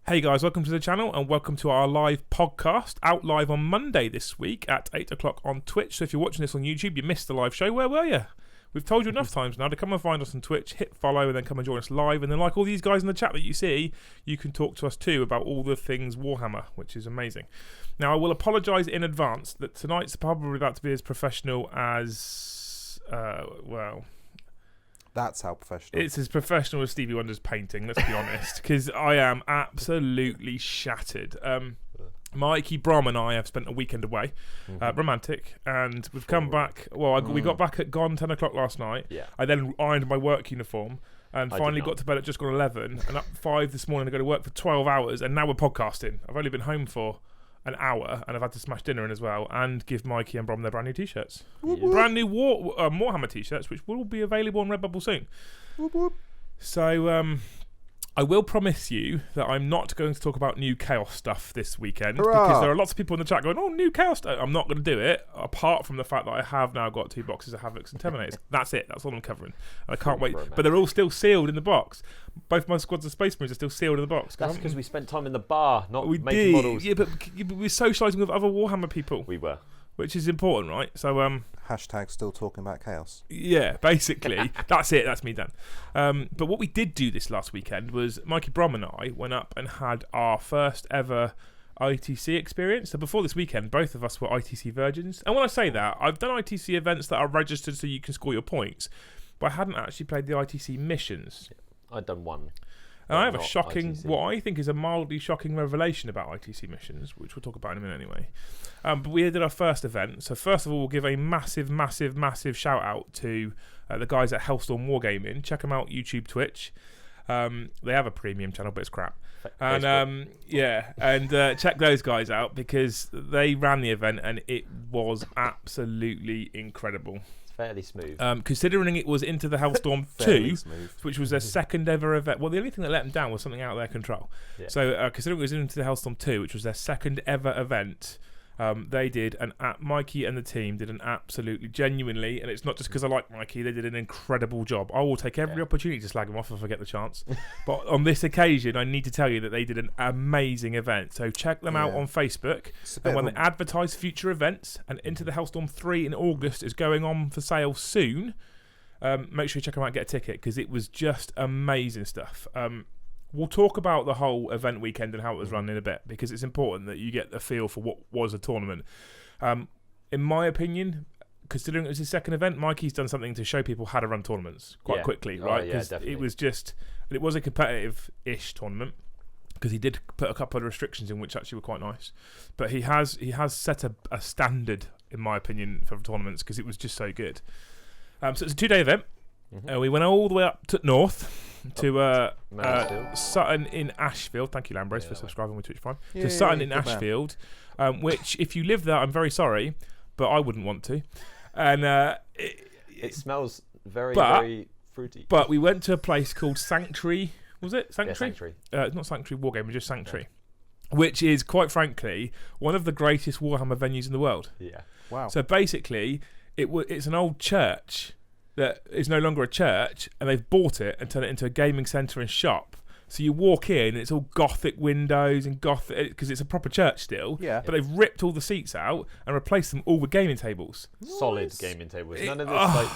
Hey guys, welcome to the channel and welcome to our live podcast, out live on Monday this week at 8 o'clock on Twitch. So if you're watching this on YouTube, you missed the live show, where were you? We've told you enough times now to come and find us on Twitch, hit follow and then come and join us live. And then like all these guys in the chat that you see, you can talk to us too about all the things Warhammer, which is amazing. Now I will apologise in advance that tonight's probably about to be as professional as, well... That's how professional. It's as professional as Stevie Wonder's painting, let's be honest, because I am absolutely shattered. Mikey, Brom and I have spent a weekend away, romantic, and we've come back. Well, we got back at 10 o'clock last night. Yeah. I then ironed my work uniform and finally got to bed at just gone 11 and up 5 this morning to go to work for 12 hours, and now we're podcasting. I've only been home for an hour and I've had to smash dinner in as well and give Mikey and Brom their brand new t-shirts. Brand new Warhammer t-shirts, which will be available on Redbubble soon. So I will promise you that I'm not going to talk about new Chaos stuff this weekend. Hurrah! Because there are lots of people in the chat going, oh, new Chaos stuff. I'm not going to do it, apart from the fact that I have now got 2 boxes of Havocs and Terminators. That's it. That's all I'm covering. And I can't wait. Romantic. But they're all still sealed in the box. Both my squads of Space Marines are still sealed in the box. That's because we spent time in the bar, not we making did. models. Yeah, but we're socialising with other Warhammer people. We were. Which is important, right? So, Hashtag still talking about chaos. yeah, basically, that's it. That's me done. But what we did do this last weekend was Mikey Brom and I went up and had our first ever ITC experience. So before this weekend, both of us were ITC virgins. And when I say that, I've done ITC events that are registered so you can score your points, but I hadn't actually played the ITC missions. I'd done one. And I have a shocking, ITC. what I think is a mildly shocking revelation about ITC missions, which we'll talk about in a minute anyway. But we did our first event. So first of all, we'll give a massive, massive, massive shout out to the guys at Hellstorm Wargaming. Check them out, YouTube, Twitch. They have a premium channel, but it's crap. And check those guys out because they ran the event and it was absolutely incredible. Fairly smooth. Considering it was Into the Hellstorm 2, which was their second ever event. Well, the only thing that let them down was something out of their control. Yeah. So considering it was Into the Hellstorm 2, which was their second ever event, they did, and Mikey and the team did an absolutely, genuinely, and it's not just because I like Mikey, they did an incredible job. I will take every opportunity to slag them off if I get the chance. But on this occasion, I need to tell you that they did an amazing event. So check them out on Facebook. And when they advertise future events, and Into the Hellstorm 3 in August is going on for sale soon, make sure you check them out and get a ticket because it was just amazing stuff. We'll talk about the whole event weekend and how it was run in a bit because it's important that you get a feel for what was a tournament. In my opinion, considering it was his second event, Mikey's done something to show people how to run tournaments quite quickly, right? Because it was a competitive-ish tournament because he did put a couple of restrictions in which actually were quite nice. But he has set a standard, in my opinion, for tournaments because it was just so good. So it's a 2-day event. We went all the way up to north to Sutton in Ashfield. Thank you, Lambrose, for subscribing with Twitch Prime. To Sutton in Ashfield, which, if you live there, I'm very sorry, but I wouldn't want to. And it smells very fruity. But we went to a place called Sanctuary. Was it Sanctuary? Yeah, Sanctuary. It's not Sanctuary Wargaming, just Sanctuary, which is quite frankly one of the greatest Warhammer venues in the world. Yeah. Wow. So basically, it's an old church that is no longer a church, and they've bought it and turned it into a gaming centre and shop. So you walk in, and it's all Gothic windows and Gothic because it's a proper church still. Yeah. But they've ripped all the seats out and replaced them all with gaming tables. Solid gaming tables. None of this like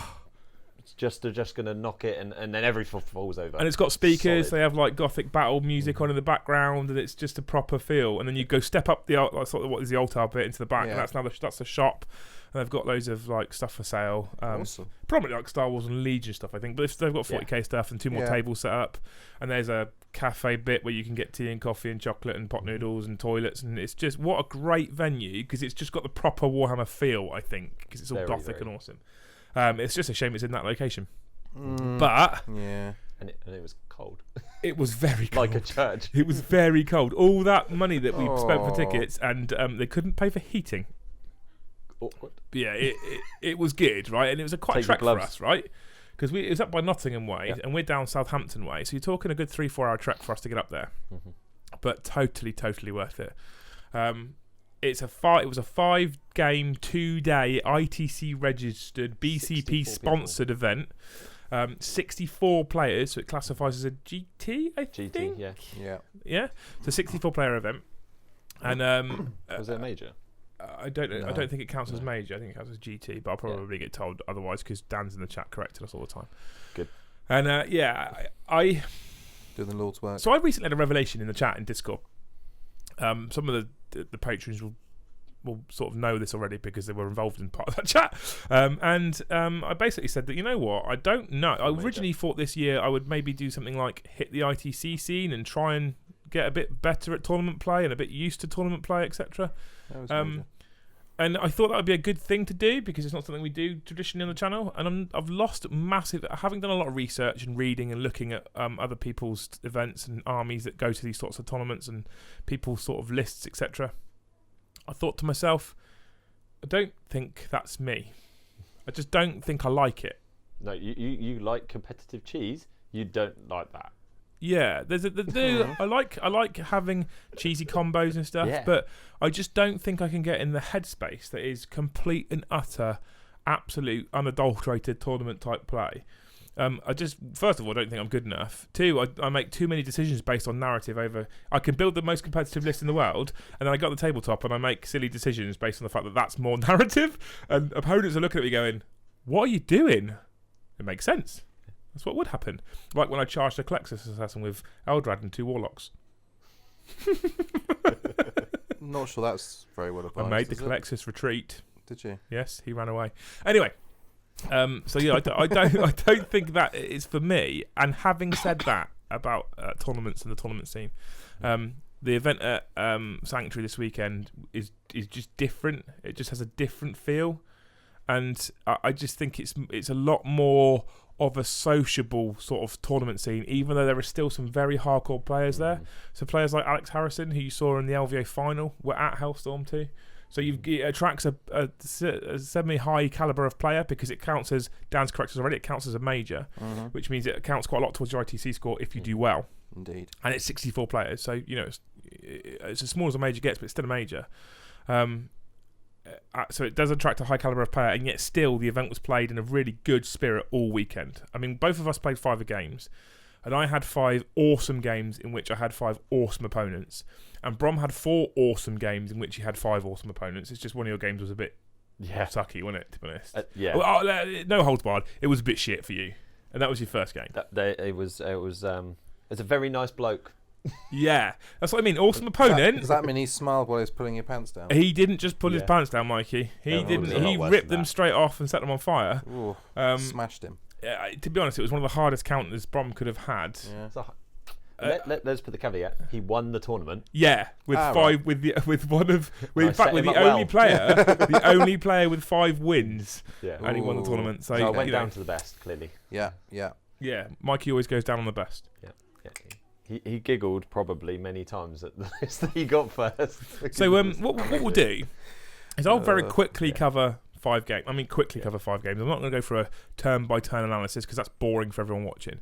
they're just gonna knock it and then everything falls over. And it's got speakers. Solid. They have like Gothic battle music on in the background, and it's just a proper feel. And then you go step up the sort of what is the altar bit into the back, and that's the shop. And they've got loads of like stuff for sale. Awesome. Probably like Star Wars and Legion stuff, I think. But they've got 40k stuff and 2 more tables set up. And there's a cafe bit where you can get tea and coffee and chocolate and pot noodles and toilets. And it's just what a great venue because it's just got the proper Warhammer feel, I think, because it's all Gothic and awesome. It's just a shame it's in that location. But and it was cold. It was very cold. Like a church. It was very cold. All that money that we spent for tickets, and they couldn't pay for heating. Awkward. Yeah, it was good, right? And it was a quite trek for us, right? Because it was up by Nottingham way, and we're down Southampton way. So you're talking a good 3-4 hour trek for us to get up there. But totally worth it. It was a 5-game, 2-day ITC registered BCP sponsored event. 64 players, so it classifies as a GT, I think. GT, Yeah. It's a 64-player event, and was it a major? I don't know. No. I don't think it counts as major. I think it counts as GT, but I'll probably get told otherwise because Dan's in the chat correcting us all the time. Good. And I doing the Lord's work. So I recently had a revelation in the chat in Discord. Some of the patrons will sort of know this already because they were involved in part of that chat. I basically said that, you know what, I don't know. I originally thought this year I would maybe do something like hit the ITC scene and try and get a bit better at tournament play and a bit used to tournament play, etc. And I thought that would be a good thing to do because it's not something we do traditionally on the channel. And I've lost massive, having done a lot of research and reading and looking at other people's events and armies that go to these sorts of tournaments and people's sort of lists, etc. I thought to myself, I don't think that's me. I just don't think I like it. No, you like competitive cheese. You don't like that. Yeah, I like having cheesy combos and stuff, but I just don't think I can get in the headspace that is complete and utter, absolute, unadulterated tournament type play. I just, first of all, don't think I'm good enough. Two, I make too many decisions based on narrative over. I can build the most competitive list in the world, and then I go to the tabletop and I make silly decisions based on the fact that that's more narrative. And opponents are looking at me going, "What are you doing?" It makes sense. That's what would happen. Like when I charged a Calexis assassin with Eldrad and 2 Warlocks. Not sure that's very well advised. I made the Calexis retreat. Did you? Yes, he ran away. Anyway, so yeah, I don't think that is for me. And having said that about tournaments and the tournament scene, the event at Sanctuary this weekend is just different. It just has a different feel, and I just think it's a lot more of a sociable sort of tournament scene, even though there are still some very hardcore players there. So players like Alex Harrison, who you saw in the LVO final, were at Hellstorm too. So it attracts a semi-high caliber of player because it counts as, Dan's correct already, it counts as a major, which means it counts quite a lot towards your ITC score if you do well. Indeed. And it's 64 players, so you know it's as small as a major gets, but it's still a major. So it does attract a high caliber of player, and yet still the event was played in a really good spirit all weekend. I mean, both of us played 5 games, and I had 5 awesome games in which I had 5 awesome opponents, and Brom had 4 awesome games in which he had 5 awesome opponents. It's just one of your games was a bit sucky, wasn't it, to be honest? No holds barred. It was a bit shit for you, and that was your first game. It was a very nice bloke. Yeah, that's what I mean. Awesome opponent. Does that mean he smiled while he was pulling your pants down? He didn't just pull his pants down, Mikey. He didn't. He ripped them straight off and set them on fire. Ooh, smashed him. To be honest, it was one of the hardest counters Brom could have had. Yeah. So, let's put the caveat. He won the tournament. Yeah, with 5 right. with one of in fact with the only player, the only player with 5 wins, and he won the tournament. So I went down to the best, clearly. Yeah. Mikey always goes down on the best. Yeah. He giggled probably many times at the list that he got first. So what we'll do is I'll very quickly cover 5 games. Cover 5 games. I'm not going to go for a turn-by-turn analysis because that's boring for everyone watching.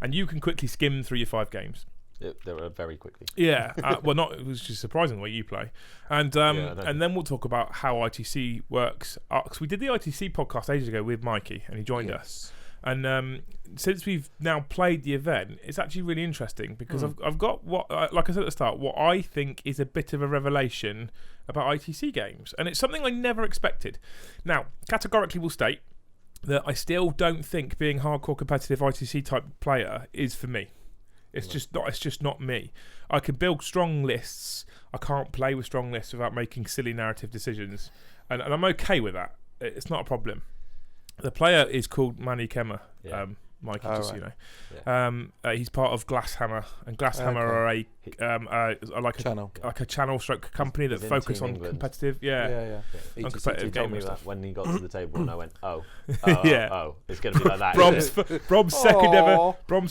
And you can quickly skim through your 5 games. They were very quickly. Yeah. It was just surprising the way you play. And then we'll talk about how ITC works. Because we did the ITC podcast ages ago with Mikey, and he joined us. And since we've now played the event, it's actually really interesting because I've got what, like I said at the start, what I think is a bit of a revelation about ITC games. And it's something I never expected. Now, categorically will state that I still don't think being hardcore competitive ITC type player is for me. It's just not me. I can build strong lists. I can't play with strong lists without making silly narrative decisions. And I'm okay with that. It's not a problem. The player is called Manny Kemmer, Mikey, you know. Yeah. He's part of Glasshammer, and Glasshammer are a channel stroke company that focus on competitive. Yeah. On competitive told me gaming that when he got to the table, and I went, oh, it's going to be like that. Brom's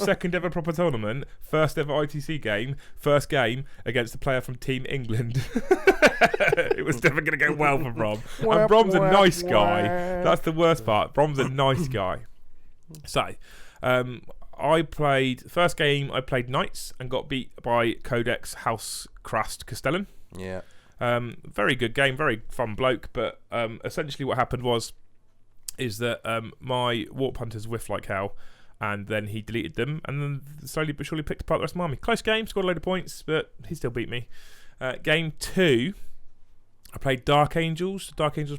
second ever proper tournament, first ever ITC game, first game against the player from Team England. It was never going to go well for Brom. And Brom's a nice guy. That's the worst part. Brom's a nice guy. So, I played first game. I played Knights and got beat by Codex Housecrast Castellan. Yeah. Very good game, very fun bloke. But essentially, what happened is that my Warp Hunters whiffed like hell. and then he deleted them, and then slowly but surely picked apart the rest of my army. Close game, scored a load of points, but he still beat me. Game 2, I played Dark Angels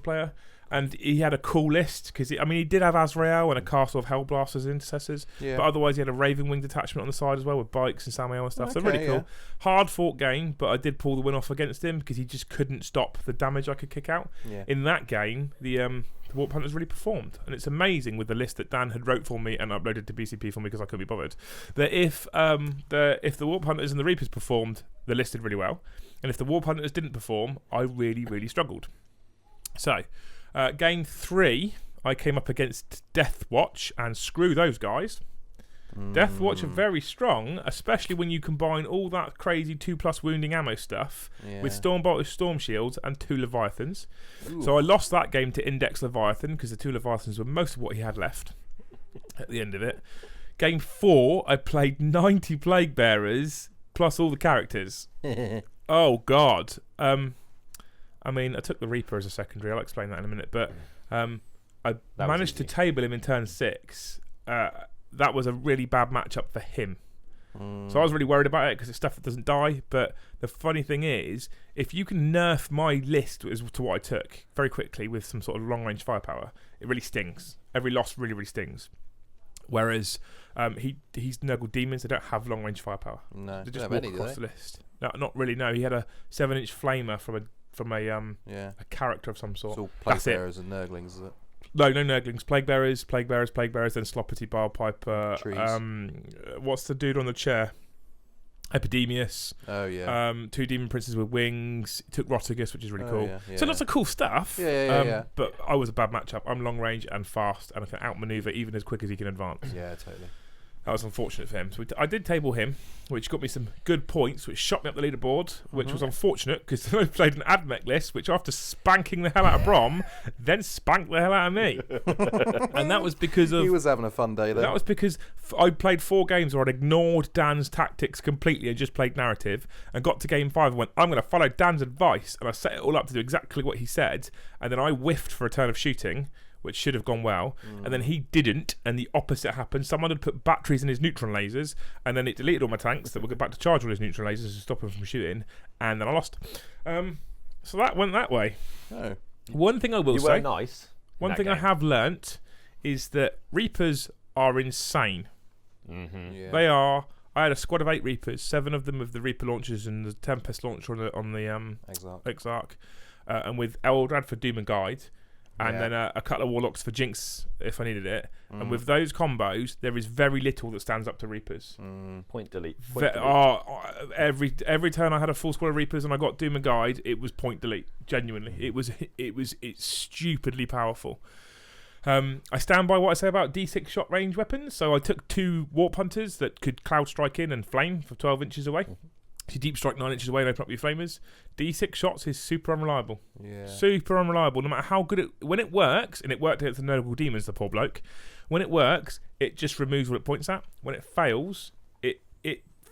player, and he had a cool list because he did have Azrael and a castle of Hellblasters and Intercessors, but otherwise he had a Raven Wing detachment on the side as well with bikes and Samael and stuff. So really cool. Hard fought game, but I did pull the win off against him because he just couldn't stop the damage I could kick out. In that game, the Warp Hunters really performed, and it's amazing with the list that Dan had wrote for me and uploaded to BCP for me because I couldn't be bothered, that if the Warp Hunters and the Reapers performed, the list did really well, and if the Warp Hunters didn't perform, I really, really struggled. So game 3, I came up against Deathwatch, and screw those guys. Deathwatch are very strong, especially when you combine all that crazy 2+ wounding ammo stuff with Stormbolt with Storm Shields and 2 Leviathans. Ooh. So I lost that game to Index Leviathan because the 2 Leviathans were most of what he had left at the end of it. Game 4, I played 90 Plague Bearers plus all the characters. Oh, God. I took the Reaper as a secondary. I'll explain that in a minute. But I managed to table him in turn 6. That was a really bad matchup for him. So I was really worried about it because it's stuff that doesn't die. But the funny thing is, if you can nerf my list as to what I took very quickly with some sort of long-range firepower, it really stings. Every loss really, really stings. Whereas he's Nurgle Demons, they don't have long-range firepower. No, they just walk across the list. No, not really, no. He had a 7-inch flamer from a character of some sort. It's all Plague Bearers and Nurglings, is it? No Nurglings. Plague Bearers, then Sloppity, Bilepiper. What's the dude on the chair? Epidemius. Oh, yeah. 2 Demon Princes with wings. Took Rotigus, which is really cool. Yeah, so lots of cool stuff. Yeah. But I was a bad matchup. I'm long range and fast, and I can outmaneuver even as quick as he can advance. Yeah, totally. That was unfortunate for him. So I did table him, which got me some good points, which shot me up the leaderboard, which was unfortunate because I played an AdMech list, which after spanking the hell out of Brom, then spanked the hell out of me. And that was because of... He was having a fun day there. That was because I played 4 games where I'd ignored Dan's tactics completely and just played narrative, and got to game 5 and went, I'm going to follow Dan's advice, and I set it all up to do exactly what he said, and then I whiffed for a turn of shooting, which should have gone well, and then he didn't, and the opposite happened. Someone had put batteries in his neutron lasers, and then it deleted all my tanks that would go back to charge all his neutron lasers to stop him from shooting, and then I lost. So that went that way. Oh. One thing I will say... You were nice. One thing I have learnt is that Reapers are insane. Mm-hmm. They are... I had a squad of 8 Reapers, 7 of them with the Reaper launchers and the Tempest launcher on the Exarch, and with Eldrad for Doom and Guide, and then a couple of Warlocks for Jinx if I needed it. And with those combos, there is very little that stands up to Reapers. Point delete. Every turn I had a full squad of Reapers and I got Doom and Guide, it was point delete. Genuinely, it's stupidly powerful. I stand by what I say about D6 shot range weapons. So I took 2 Warp Hunters that could Cloud Strike in and flame for 12 inches away. If you deep strike 9 inches away and open up your flamers, D6 shots is super unreliable. Yeah. Super unreliable, no matter how good when it works, and it worked against the Nurgle Demons, the poor bloke, when it works, it just removes what it points at. When it fails, it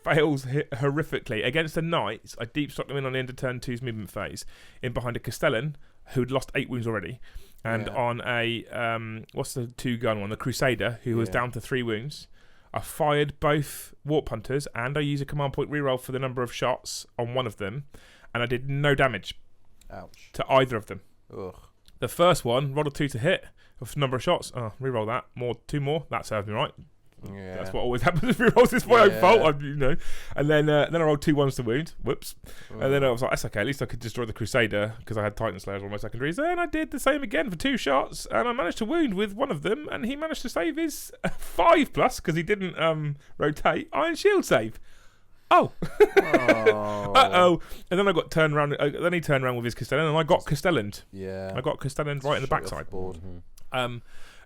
fails horrifically. Against the Knights, I deep struck them in on the end of turn 2's movement phase, in behind a Castellan, who'd lost 8 wounds already, and on a, what's the 2-gun one, the Crusader, who was down to 3 wounds. I fired both Warp Hunters, and I used a command point reroll for the number of shots on one of them, and I did no damage to either of them. Ugh. The first one, rolled a 2 to hit, of number of shots. Reroll that. 2 more. That served me right. Yeah. That's what always happens if rerolls. It's my own fault, And then I rolled 2 1s to wound. Whoops. And then I was like, that's okay. At least I could destroy the Crusader because I had Titan Slayers on my secondaries. And I did the same again for 2 shots, and I managed to wound with one of them, and he managed to save his 5+ because he didn't rotate Iron Shield save. Oh. Uh-oh. And then I got turned around. Then he turned around with his Castellan, and I got Castellaned. Yeah. I got Castellaned right in the backside. Mm-hmm.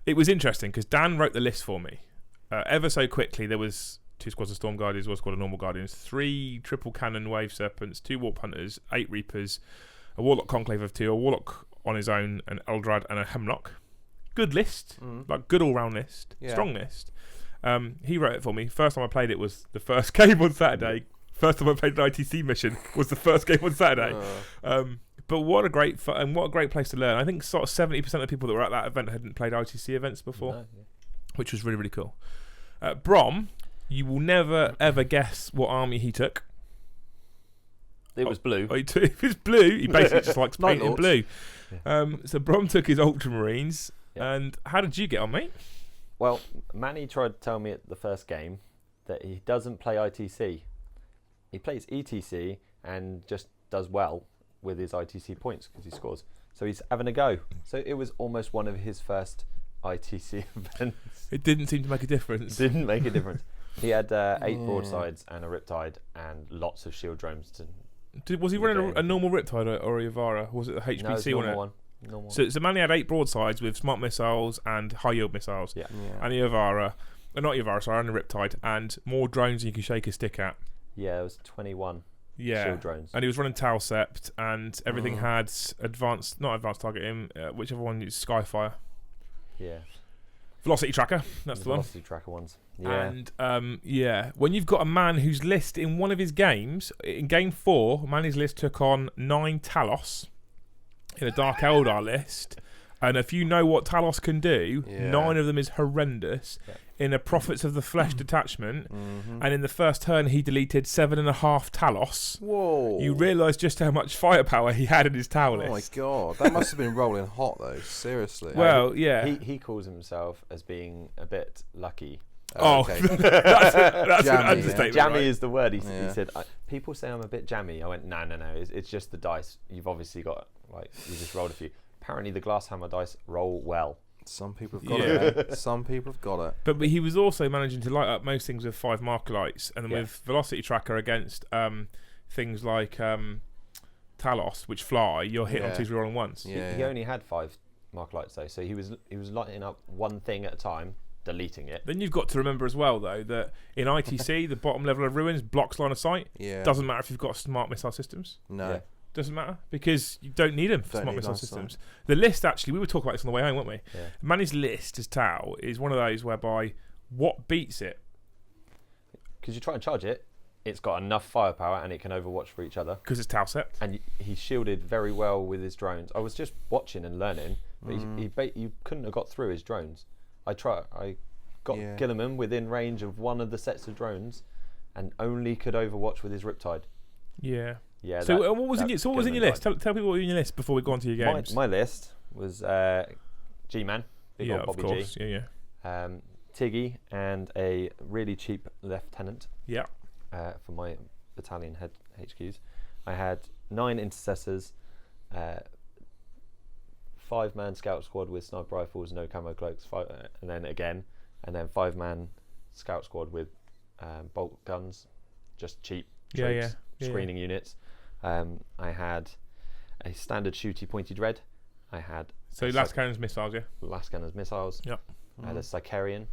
It was interesting because Dan wrote the list for me. Ever so quickly, there was 2 squads of Storm Guardians, 1 squad of Normal Guardians, 3 triple cannon Wave Serpents, 2 Warp Hunters, 8 Reapers, a Warlock Conclave of 2, a Warlock on his own, an Eldrad, and a Hemlock. Good list, like good all-round list, strong list. He wrote it for me. First time I played it was the first game on Saturday. First time I played an ITC mission was the first game on Saturday. But what a great and what a great place to learn. I think sort of 70% of the people that were at that event hadn't played ITC events before, which was really, really cool. Brom, you will never ever guess what army he took. It was blue. If it's blue, he basically just likes Night painting Lords. blue. Yeah. So Brom took his Ultramarines. Yeah. And how did you get on, mate? Well, Manny tried to tell me at the first game that he doesn't play ITC. He plays ETC and just does well with his ITC points because he scores. So he's having a go. So it was almost one of his first ITC events. It didn't seem to make a difference. Didn't make a difference. He had 8 broadsides and a Riptide and lots of shield drones. Was he running a normal Riptide or a Yavara? Was it the HBC No, it's one? normal one. Normal. So Manny had 8 broadsides with smart missiles and high yield missiles. Yeah. And a Yavara. Not Yavara, sorry, and a Riptide. And more drones than you can shake a stick at. Yeah, it was 21 Yeah. shield drones. And he was running Talsept, and everything had not advanced targeting, whichever one is Skyfire. Yeah. Velocity Tracker, that's the one. Velocity tracker ones. Yeah. And when you've got a man whose list in one of his games, in game 4, Manny's list took on 9 Talos in a Dark Eldar list. And if you know what Talos can do, 9 of them is horrendous. Yeah. In a Prophets of the Flesh detachment, and in the first turn he deleted 7.5 Talos. Whoa! You realise just how much firepower he had in his Tau list. Oh my god, that must have been rolling hot though. Seriously. Well, yeah. He calls himself as being a bit lucky. Okay. that's Jammy, an understatement. Jammy right? is the word. He Yeah. said, people say I'm a bit jammy. I went, no. It's just the dice. You've obviously got, you just rolled a few. Apparently the glass hammer dice roll well. Some people have got it. Some people have got it. But he was also managing to light up most things with 5 marker lights, and then with Velocity Tracker against things like Talos, which fly, you're hit on 2 rolling once. Yeah, He only had 5 mark lights though, so he was lighting up one thing at a time, deleting it. Then you've got to remember as well, though, that in ITC, the bottom level of ruins blocks line of sight. Yeah. Doesn't matter if you've got smart missile systems. No. Yeah. Doesn't matter because you don't need them for Don't smart need missile line of systems. The list, actually, we were talking about this on the way home, weren't we? Yeah. Manny's list as Tau is one of those whereby what beats it? Because you try and charge it, it's got enough firepower and it can overwatch for each other. Because it's Talsept. And he shielded very well with his drones. I was just watching and learning, but you couldn't have got through his drones. I got Gilliman within range of one of the sets of drones, and only could overwatch with his Riptide. Yeah. Yeah. So what was in your list? Tell people what was in your list before we go on to your games. My list was G-Man, big old Bobby of course. G. Yeah. Tiggy and a really cheap lieutenant. Yeah. For my battalion head HQs. I had 9 intercessors, 5-man scout squad with sniper rifles, no camo cloaks, and then 5-man scout squad with bolt guns, just cheap troops, screening units. I had a standard shooty pointy dread. I had last cannon's missiles, yeah. last cannon's missiles. Yep. I had a Sicarian,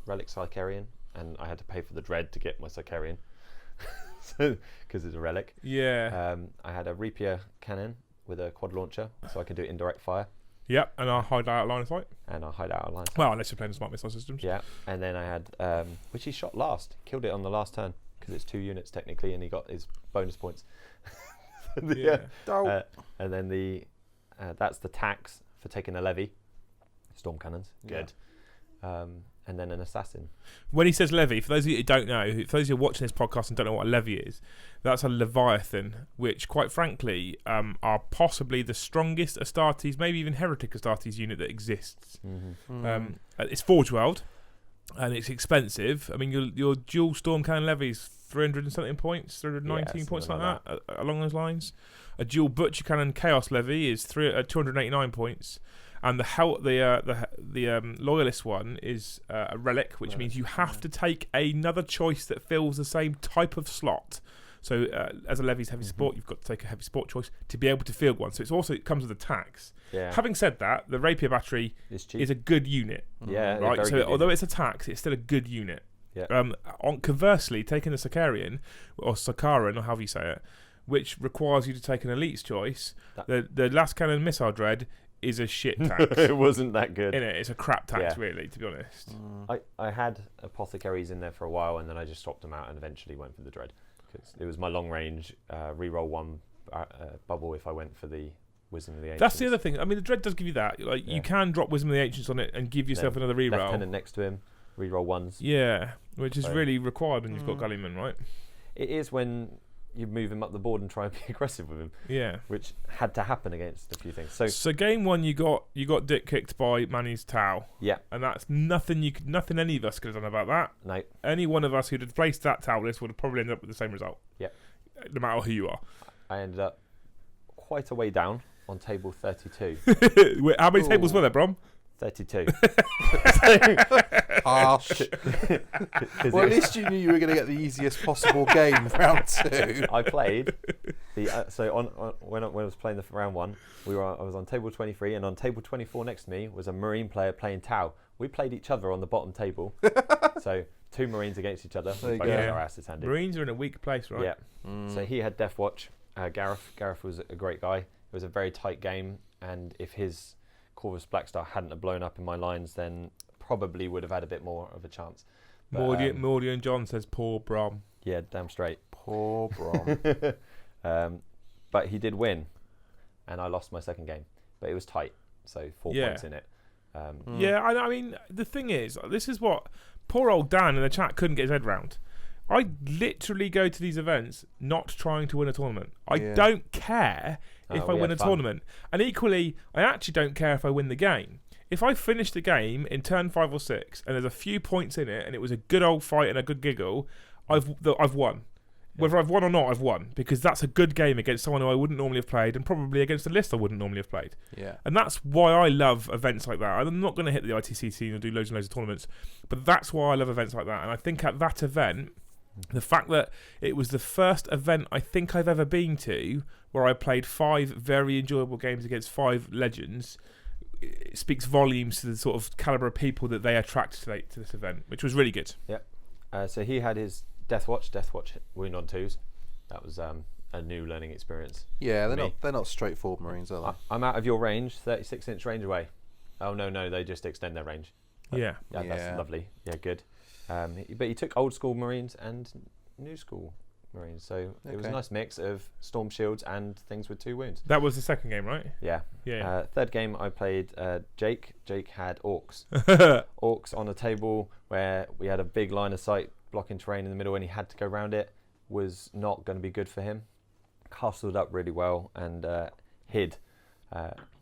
relic Sicarian, and I had to pay for the dread to get my Sicarian, because it's a relic. Yeah. I had a Rapier cannon with a quad launcher, so I can do indirect fire. Yep, and I hide out line of sight. And I hide out line. Well, unless you're playing smart missile systems. Yeah, and then I had, which he shot last, killed it on the last turn, because it's 2 units technically, and he got his bonus points. Yeah. And then that's the tax for taking a levy. Storm cannons, good. And then an assassin. When he says levy, for those of you who don't know, for those of you watching this podcast and don't know what a levy is, that's a Leviathan, which, quite frankly, are possibly the strongest Astartes, maybe even Heretic Astartes unit that exists. It's Forge World, and it's expensive. I mean, your dual Storm Cannon levy is 300 and something points, 319 points like that, along those lines. A dual Butcher Cannon Chaos levy is 289 points. And the Loyalist one is a relic, which means you have to take another choice that fills the same type of slot. So as a levy's heavy support, you've got to take a heavy support choice to be able to field one. So it comes with a tax. Yeah. Having said that, the Rapier battery is a good unit. Yeah. Right. So although it's a tax, it's still a good unit. Yeah. Conversely, taking the Sicarian or Sakaran, or however you say it, which requires you to take an elite's choice, the last cannon missile dread is a shit tax. It wasn't that good. It's a crap tax, really, to be honest. I had apothecaries in there for a while, and then I just swapped them out and eventually went for the dread, because it was my long range reroll 1 bubble if I went for the Wisdom of the Ancients. That's the other thing. I mean, the dread does give you that. You can drop Wisdom of the Ancients on it and give yourself another reroll. Lieutenant next to him reroll ones. Yeah, which is So- really required when you've got Gullyman, right? It is when you move him up the board and try and be aggressive with him, Yeah. which had to happen against a few things. So game 1, you got dick kicked by Manny's Tau, Yeah, and that's nothing any of us could have done about that. no, Any one of us who'd have placed that Tau list would have probably ended up with the same result. Yeah. No matter who you are. I ended up quite a way down on table 32. Wait, how many tables were there, Brom? 32. Harsh. Well, at least you knew you were going to get the easiest possible game round 2. I played when I was playing the round 1, I was on table 23, and on table 24 next to me was a Marine player playing Tau. We played each other on the bottom table, so 2 Marines against each other. There you Both go. had our asses handed. Marines are in a weak place, right? Yeah. So he had Death Watch. Gareth was a great guy. It was a very tight game, and if his Corvus Blackstar hadn't have blown up in my lines, then probably would have had a bit more of a chance. But, Mordy and John says poor Brom. yeah, damn straight. Poor Brom. But he did win, and I lost my second game, but it was tight, so 4 points in it. Yeah, I mean, the thing is, this is what poor old Dan in the chat couldn't get his head round. I literally go to these events not trying to win a tournament. I don't care if I win a tournament. And equally, I actually don't care if I win the game. If I finish the game in turn 5 or 6 and there's a few points in it and it was a good old fight and a good giggle, I've won. Whether I've won or not, I've won, because that's a good game against someone who I wouldn't normally have played, and probably against a list I wouldn't normally have played. Yeah. And that's why I love events like that. I'm not going to hit the ITC scene and do loads and loads of tournaments, but that's why I love events like that. And I think at that event, the fact that it was the first event I think I've ever been to where I played 5 very enjoyable games against 5 legends, it speaks volumes to the sort of caliber of people that they attract to this event, which was really good. Yep. So he had his Death Watch wound on 2s. That was a new learning experience. Yeah, they're not straightforward Marines, are they? I'm out of your range, 36-inch range away. Oh no, they just extend their range. Yeah. That's lovely. Yeah, good. But he took old school Marines and new school Marines, so it was a nice mix of Storm Shields and things with 2 wounds. That was the second game, right? Yeah. Yeah. Third game I played Jake. Jake had Orcs. Orcs on a table where we had a big line of sight blocking terrain in the middle, and he had to go around it. Was not going to be good for him. Castled up really well and hid.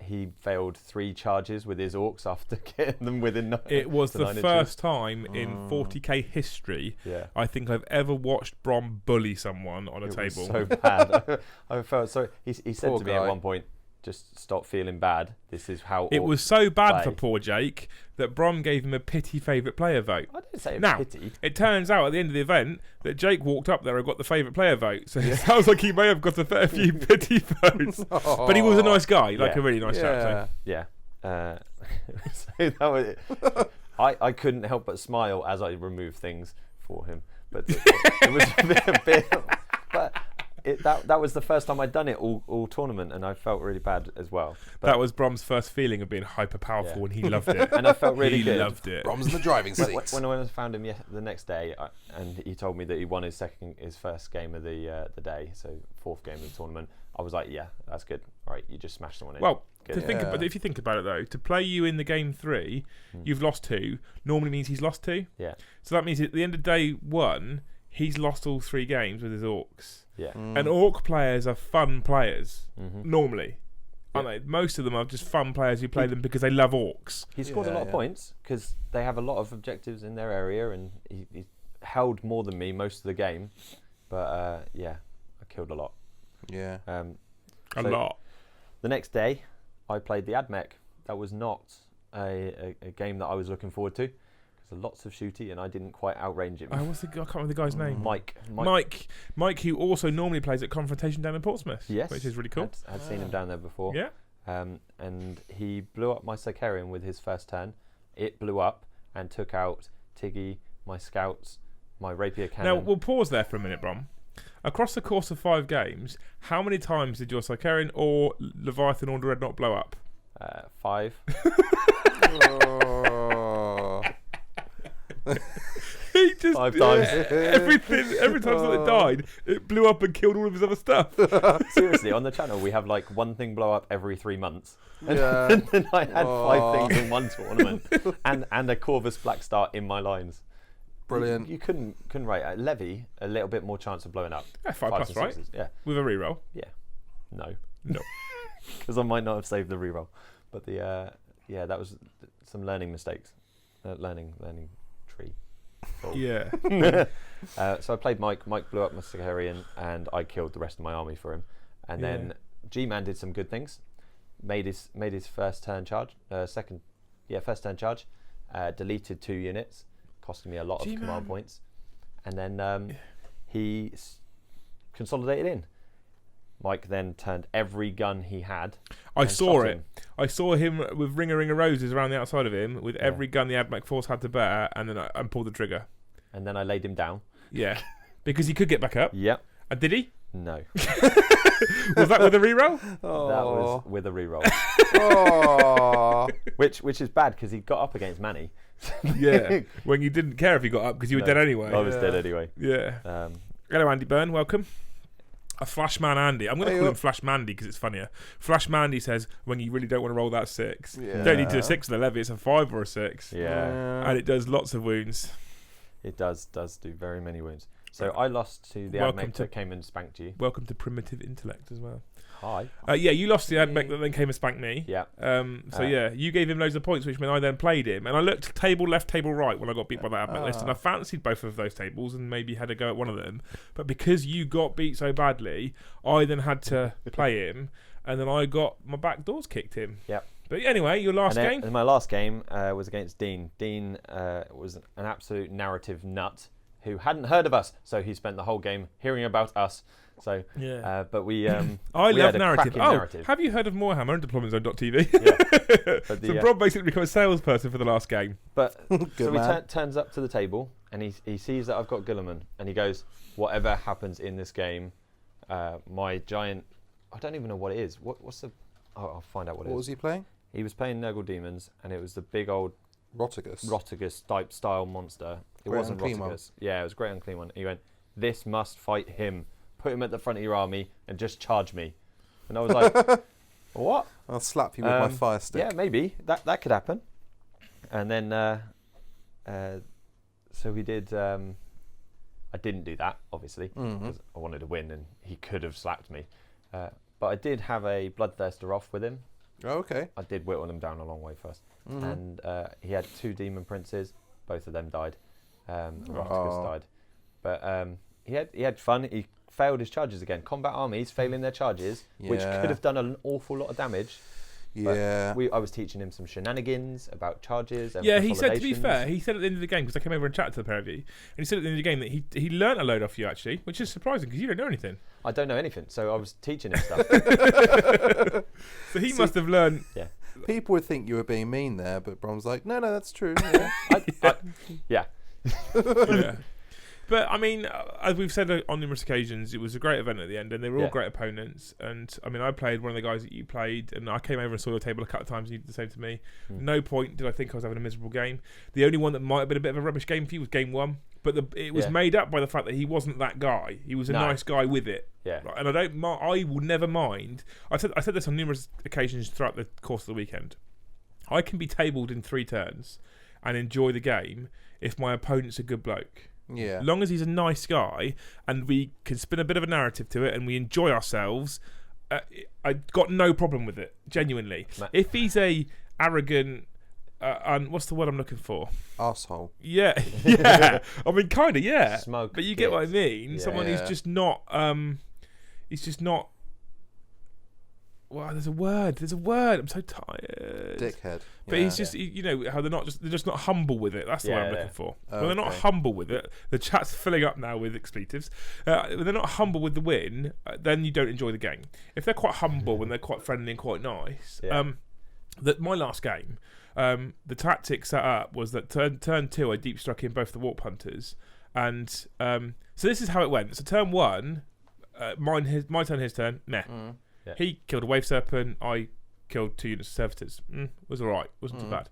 He failed 3 charges with his Orcs after getting them within 9 It was the 9 first time in 40k history I think I've ever watched Brom bully someone on a table. Was so bad. I felt so. He said Poor to me guy. at one point, "Just stop feeling bad. This is how." It Orcs was so bad for play." poor Jake that Brom gave him a pity favourite player vote. I didn't say it was Now, pity. it turns out at the end of the event that Jake walked up there and got the favourite player vote. So it sounds like he may have got a fair few pity votes. But he was a nice guy, like a really nice chap. So. Yeah. So that was it. I couldn't help but smile as I removed things for him. But it was a bit but that was the first time I'd done it all tournament, and I felt really bad as well. But That was Brom's first feeling of being hyper powerful, and he loved it. and I felt really good. He loved it. Brom's in the driving seat. When I found him the next day, and he told me that he won his first game of the day, so 4th game of the tournament, I was like, yeah, that's good. All right, you just smashed someone in. Well, Good. if you think about it though, to play you in the game 3, you've lost 2. Normally means he's lost 2. Yeah. So that means at the end of day 1, he's lost all 3 games with his Orcs. Yeah. And Orc players are fun players normally. Yeah. Aren't they? Most of them are just fun players who play them because they love Orcs. He scored a lot of points because they have a lot of objectives in their area, and he held more than me most of the game. But I killed a lot. Yeah. A lot. The next day, I played the Admech. That was not a game that I was looking forward to. Because lots of shooty, and I didn't quite outrange him. I can't remember the guy's name. Mike, who also normally plays at Confrontation down in Portsmouth. Yes, which is really cool. I'd seen him down there before. Yeah. And he blew up my Sicarian with his first turn. It blew up and took out Tiggy, my scouts, my rapier cannon. Now we'll pause there for a minute, Brom. Across the course of 5 games, how many times did your Sicarian or Leviathan or Dreadnought blow up? 5. He just 5 times. Every time something died, it blew up and killed all of his other stuff. Seriously, on the channel we have like one thing blow up every 3 months. And Yeah. then I had 5 things in one tournament, and a Corvus Black Star in my lines. Brilliant. You couldn't write a Levy a little bit more chance of blowing up. Yeah, 5+, right? Yeah. With a reroll. Yeah. No. No. Because I might not have saved the reroll. But that was some learning mistakes. Learning tree. Yeah. So I played Mike. Mike blew up my Sicarian, and I killed the rest of my army for him. And then G-Man did some good things. Made his first turn charge. First turn charge. Deleted 2 units, costing me a lot of command points. And then he consolidated in. Mike then turned every gun he had. I saw it. I saw him with ring of roses around the outside of him, with every gun the AdMech force had to bear, and then I pulled the trigger. And then I laid him down. Yeah, because he could get back up. Yep. And did he? No. Was that with a reroll? That was with a reroll. Which is bad because he got up against Manny. Yeah. When you didn't care if he got up because you were dead anyway. I was dead anyway. Yeah. Hello, Andy Byrne. Welcome. A Flashman Andy. I'm going to call him Flash Mandy because it's funnier. Flash Mandy says when you really don't want to roll that 6, you don't need to do a 6 with a levy. It's a 5 or a 6. Yeah. And it does lots of wounds. It does do very many wounds. So I lost to the AdMech that came and spanked you. Welcome to Primitive Intellect as well. Hi. Yeah, you lost the AdMech that then came and spanked me. Yeah. You gave him loads of points, which meant I then played him. And I looked table left, table right when I got beat by that AdMech list. And I fancied both of those tables and maybe had a go at one of them. But because you got beat so badly, I then had to play him. And then I got my back doors kicked in. Yep. But anyway, your last game? And my last game was against Dean. Dean was an absolute narrative nut who hadn't heard of us. So he spent the whole game hearing about us. So, but we I we love had narrative. a narrative. Have you heard of Moorhammer and DeploymentZone.tv? Yeah. So Rob basically became a salesperson for the last game. But so he turns up to the table and he sees that I've got Guilliman and he goes, whatever happens in this game, my giant, I don't even know what it is. What's the? I'll find out what it is. What was he playing? He was playing Nurgle Demons, and it was the big old Rotigus type style monster. It wasn't Rotigus. Yeah, it was a great unclean one. He went, this must fight him. Put him at the front of your army and just charge me. And I was like, what? I'll slap you with my fire stick. Yeah, maybe. That could happen. And then, so we did, I didn't do that, obviously, because I wanted to win and he could have slapped me. But I did have a Bloodthirster off with him. Oh, okay. I did whittle him down a long way first. And he had 2 Demon Princes. Both of them died. Rotigus died. But he had fun. He failed his charges again. Combat armies failing their charges, which could have done an awful lot of damage. Yeah. I was teaching him some shenanigans about charges. And he said, to be fair, he said at the end of the game, because I came over and chatted to the pair of you, and he said at the end of the game that he learnt a load off you, actually, which is surprising because you don't know anything. I don't know anything, so I was teaching him stuff. So he must have learned. Yeah. People would think you were being mean there, but Brom's like, no, that's true. Yeah. Yeah. But, I mean, as we've said on numerous occasions, it was a great event at the end, and they were all great opponents. And, I mean, I played one of the guys that you played, and I came over and saw your table a couple of times, and you did the same to me. No point did I think I was having a miserable game. The only one that might have been a bit of a rubbish game for you was game 1, but it was made up by the fact that he wasn't that guy. He was a nice guy with it. Yeah. Right? And I will never mind. I said this on numerous occasions throughout the course of the weekend. I can be tabled in 3 turns and enjoy the game if my opponent's a good bloke. Yeah. As long as he's a nice guy and we can spin a bit of a narrative to it and we enjoy ourselves, I got no problem with it, genuinely. If he's a arrogant, what's the word I'm looking for? Arsehole. Yeah. I mean, kind of, yeah. Smoke but you get what I mean. Yeah. Someone who's just not, well, there's a word. I'm so tired. Dickhead. But he's just, how they're just not humble with it. That's the word I'm looking for. When they're not humble with it, the chat's filling up now with expletives. When they're not humble with the win, then you don't enjoy the game. If they're quite humble and they're quite friendly and quite nice, my last game, the tactic set up was that turn 2, I deep struck in both the Warp Hunters, and so this is how it went. So turn 1, my turn, his turn, meh. Yeah. He killed a Wave Serpent. I killed 2 units of servitors. Was alright, wasn't too bad.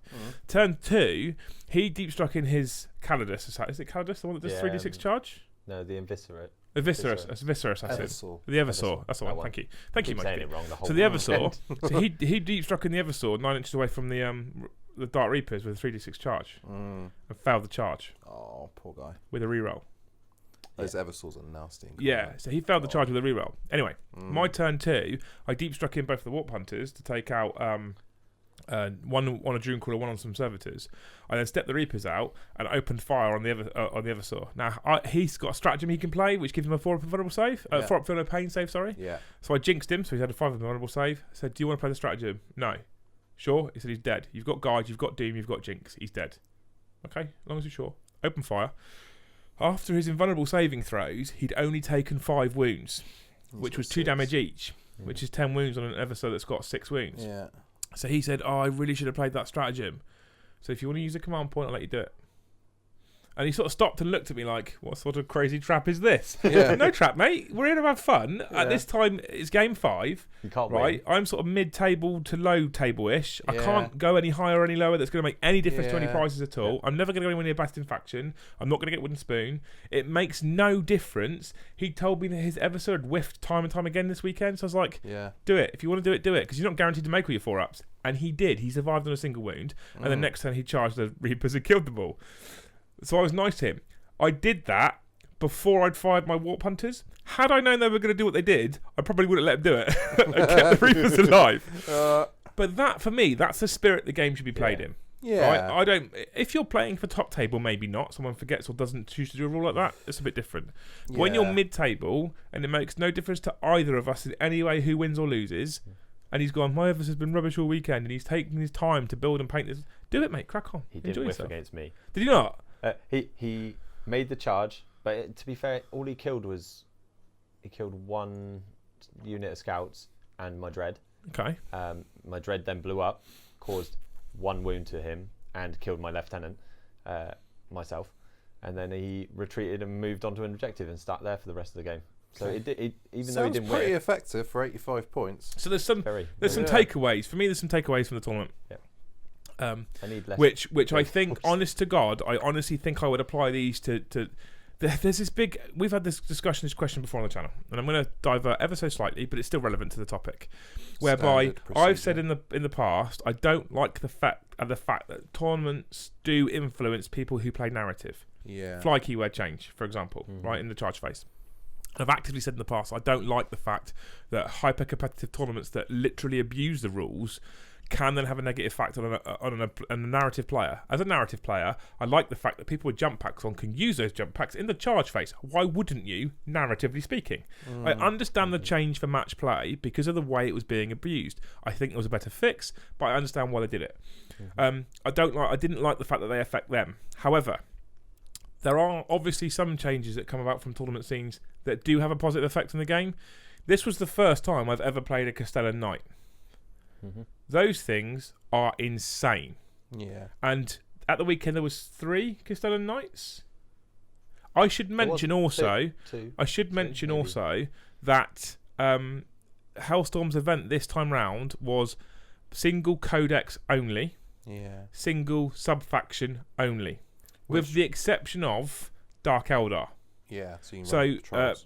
Turn 2, he deep struck in his Calidus. Is it Calidus, the one that does 3d6 charge? No, the Inviscerate. The Viscera assassin. The Eversaw. That's the one. Thank you. Thank you, Mike. Saying it wrong the whole So the Eversaw. So he deep struck in the Eversaw 9 inches away from the Dark Reapers with a 3d6 charge and failed the charge. Oh, poor guy. With a reroll. Those Eversaws are nasty. Yeah, so he failed the charge with a reroll. Anyway, my turn 2, I deep struck in both the Warp Hunters to take out one on a Dream Crawler, one on some Servitors. I then stepped the Reapers out and opened fire on the Eversaw. Now he's got a stratagem he can play, which gives him a 4-up vulnerable save, 4-up vulnerable pain save. Sorry. Yeah. So I jinxed him, so he had a 5-up vulnerable save. I said, "Do you want to play the stratagem?" No. Sure. He said he's dead. You've got Guide, you've got Doom, you've got Jinx. He's dead. Okay, as long as you're sure. Open fire. After his invulnerable saving throws, he'd only taken 5 wounds, which was 2 damage each, which is 10 wounds on an Eversaw that's got 6 wounds. Yeah. So he said, "Oh, I really should have played that stratagem. So if you want to use a command point, I'll let you do it." And he sort of stopped and looked at me like, "What sort of crazy trap is this?" Yeah. No trap, mate. We're here to have fun. At this time, it's game 5. You can't right? win. I'm sort of mid-table to low table-ish. I can't go any higher or any lower. That's going to make any difference to any prizes at all. I'm never going to go anywhere near Bastion Faction. I'm not going to get Wooden Spoon. It makes no difference. He told me that his Eversaw had whiffed time and time again this weekend. So I was like, do it. If you want to do it, do it. Because you're not guaranteed to make all your 4-ups. And he did. He survived on a single wound. And the next turn he charged the Reapers and killed them all. So I was nice to him. I did that before I'd fired my Warp Hunters. Had I known they were going to do what they did, I probably wouldn't let them do it and kept the Reapers alive. But that, for me, that's the spirit the game should be played in. Yeah. Right? I don't. If you're playing for top table, maybe not. Someone forgets or doesn't choose to do a rule like that. It's a bit different. But when you're mid-table and it makes no difference to either of us in any way who wins or loses, and he's gone, my Eversaw has been rubbish all weekend, and he's taking his time to build and paint this. Do it, mate. Crack on. He didn't whiff against me. Did he not? He made the charge, but to be fair, all he killed was he killed 1 unit of scouts and my Dread. Okay. My Dread then blew up, caused 1 wound to him, and killed my lieutenant, myself. And then he retreated and moved on to an objective and started there for the rest of the game. So even though he didn't win, pretty effective for 85 points. So there's some takeaways for me. There's some takeaways from the tournament. Yeah. I need less which I think, honest to God, I honestly think I would apply these to. There's this big. We've had this discussion, this question before on the channel, and I'm going to divert ever so slightly, but it's still relevant to the topic. Whereby I've said in the past, I don't like the fact that tournaments do influence people who play narrative. Yeah. Fly keyword change, for example, right in the charge phase. I've actively said in the past, I don't like the fact that hyper-competitive tournaments that literally abuse the rules can then have a negative effect on a narrative player. As a narrative player, I like the fact that people with jump packs on can use those jump packs in the charge phase. Why wouldn't you, narratively speaking? I understand the change for match play because of the way it was being abused. I think it was a better fix, but I understand why they did it. I didn't like the fact that they affect them. However, there are obviously some changes that come about from tournament scenes that do have a positive effect on the game. This was the first time I've ever played a Castellan Knight. Those things are insane. Yeah. And at the weekend there was 3 Castellan Knights. I should mention also that Hellstorm's event this time round was single codex only. Yeah. Single sub-faction only. With the exception of Dark Eldar. Yeah.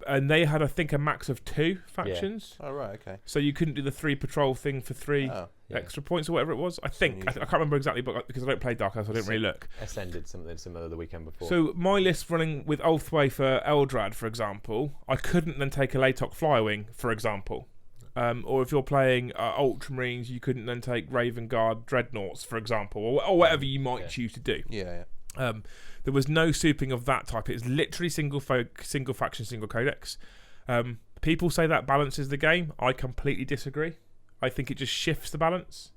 And they had, I think, a max of 2 factions. Yeah. Oh, right, okay. So you couldn't do the 3 patrol thing for 3 extra points or whatever it was. I think. I can't remember exactly, but because I don't play Dark Eldar, so I didn't really look. Ascended something similar the weekend before. So my list running with Ulthway for Eldrad, for example, I couldn't then take a Latok Flywing, for example. Or if you're playing Ultramarines, you couldn't then take Raven Guard Dreadnoughts, for example, or whatever you might choose to do. Yeah. There was no souping of that type. It's literally single faction, single codex. People say that balances the game. I completely disagree. I think it just shifts the balance.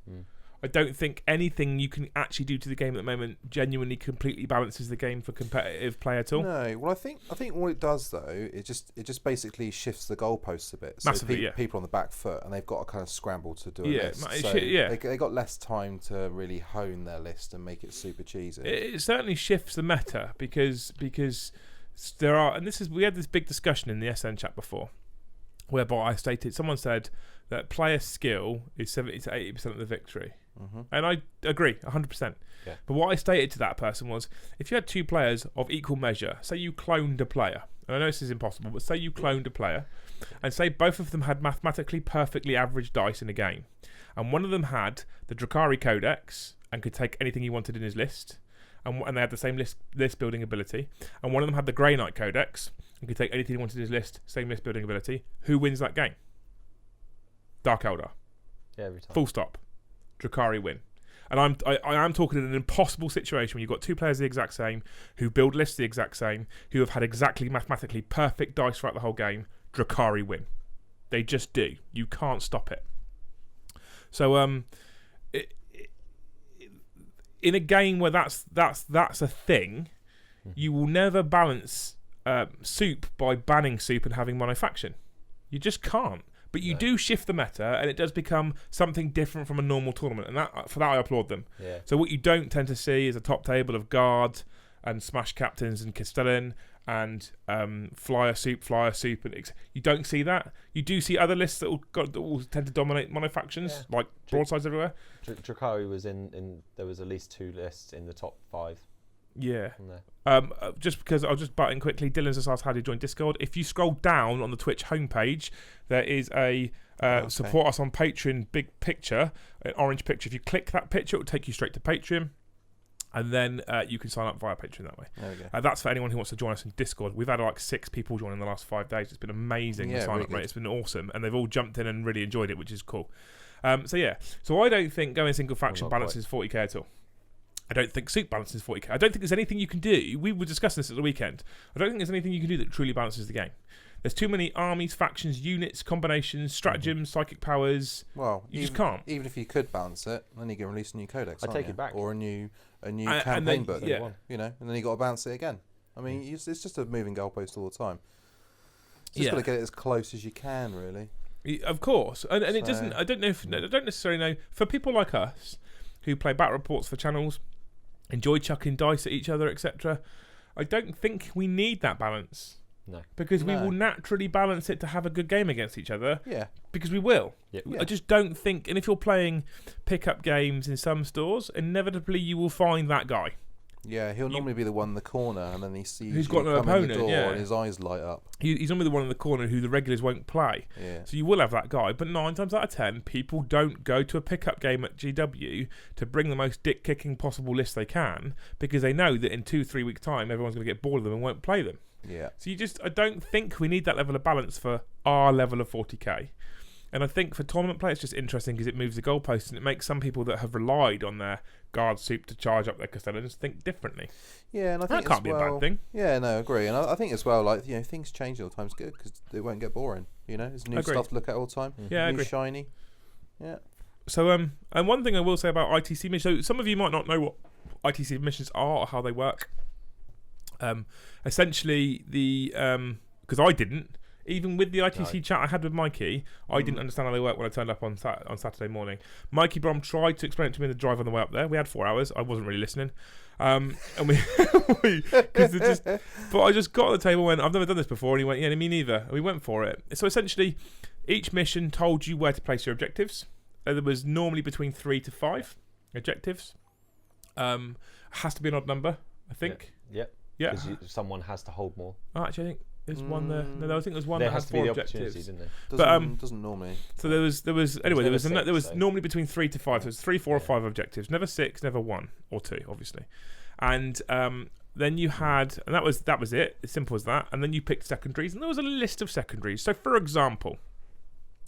I don't think anything you can actually do to the game at the moment genuinely completely balances the game for competitive play at all. No, well, I think what it does though, it just basically shifts the goalposts a bit. So massively, people on the back foot, and they've got to kind of scramble to do a list. So they got less time to really hone their list and make it super cheesy. It certainly shifts the meta because there are, and we had this big discussion in the SN chat before, whereby someone said that player skill is 70 to 80% of the victory. And I agree 100%. Yeah. But what I stated to that person was, if you had two players of equal measure, say you cloned a player, and I know this is impossible, but say you cloned a player, and say both of them had mathematically perfectly average dice in a game, and one of them had the Drakari Codex and could take anything he wanted in his list, and they had the same list building ability, and one of them had the Grey Knight Codex and could take anything he wanted in his list, same list building ability, who wins that game? Dark Eldar. Yeah, every time. Full stop. Drakari win. And I am talking in an impossible situation when you've got two players the exact same, who build lists the exact same, who have had exactly mathematically perfect dice throughout the whole game. Drakari win. They just do. You can't stop it. So in a game where that's a thing, you will never balance soup by banning soup and having monofaction. You just can't. But you do shift the meta, and it does become something different from a normal tournament, and for that I applaud them. Yeah. So what you don't tend to see is a top table of guard and smash captains and Castellan and flyer soup, and you don't see that. You do see other lists that will tend to dominate monofactions, like broadsides everywhere. Drakari was in there was at least 2 lists in the top 5. Yeah. Just because I'll just butt in quickly. Dylan's just asked how do you join Discord. If you scroll down on the Twitch homepage, there is a support us on Patreon big picture, an orange picture. If you click that picture, it will take you straight to Patreon, and then you can sign up via Patreon that way. There we go. That's for anyone who wants to join us in Discord. We've had like 6 people join in the last 5 days. It's been amazing. The sign up rate. It's been awesome, and they've all jumped in and really enjoyed it, which is cool. So I don't think going single faction balances 40k at all. I don't think soup balances 40k. I don't think there's anything you can do. We were discussing this at the weekend. I don't think there's anything you can do that truly balances the game. There's too many armies, factions, units, combinations, stratagems, psychic powers. Well, you just can't. Even if you could balance it, then you can release a new codex. I take it back, or a new campaign book. Yeah. You know, and then you got to balance it again. I mean, it's just a moving goalpost all the time. Just got to get it as close as you can, really. Of course, and it doesn't. I don't necessarily know for people like us who play battle reports for channels, enjoy chucking dice at each other, etc. I don't think we need that balance. No. Because we will naturally balance it to have a good game against each other. Yeah. Because we will. Yep. I just don't think... And if you're playing pick-up games in some stores, inevitably you will find that guy. Yeah, he'll normally be the one in the corner, and then he sees who's got an opponent, and his eyes light up. He's normally the one in the corner who the regulars won't play. Yeah. So you will have that guy, but 9 times out of 10, people don't go to a pickup game at GW to bring the most dick-kicking possible list they can, because they know that in 2-3 weeks' time, everyone's going to get bored of them and won't play them. Yeah. So I don't think we need that level of balance for our level of 40k. And I think for tournament play, it's just interesting because it moves the goalposts and it makes some people that have relied on their guard soup to charge up their Castellans think differently. Yeah, and I think that can't be a bad thing. Yeah, no, I agree. And I think as well, like, you know, things change all the time. It's good because it won't get boring. You know, there's new stuff to look at all the time. Yeah, new shiny. Yeah. So, and one thing I will say about ITC missions, so some of you might not know what ITC missions are or how they work. Essentially, because I didn't. Even with the ITC chat I had with Mikey, I didn't understand how they work when I turned up on Saturday morning. Mikey Brom tried to explain it to me in the drive on the way up there. We had 4 hours. I wasn't really listening. And but I just got on the table and went, I've never done this before. And he went, yeah, me neither. And we went for it. So essentially, each mission told you where to place your objectives. There was normally between 3 to 5 objectives. Has to be an odd number, I think. Yeah. Because someone has to hold more. Oh, actually, I think there's one there. No, I think there's one that has 4 objectives. Didn't there? Doesn't normally. So there was normally between 3 to 5. So there's 3, 4, or 5 objectives. Never 6, never 1 or 2, obviously. And then you had, and that was it. As simple as that. And then you picked secondaries, and there was a list of secondaries. So for example,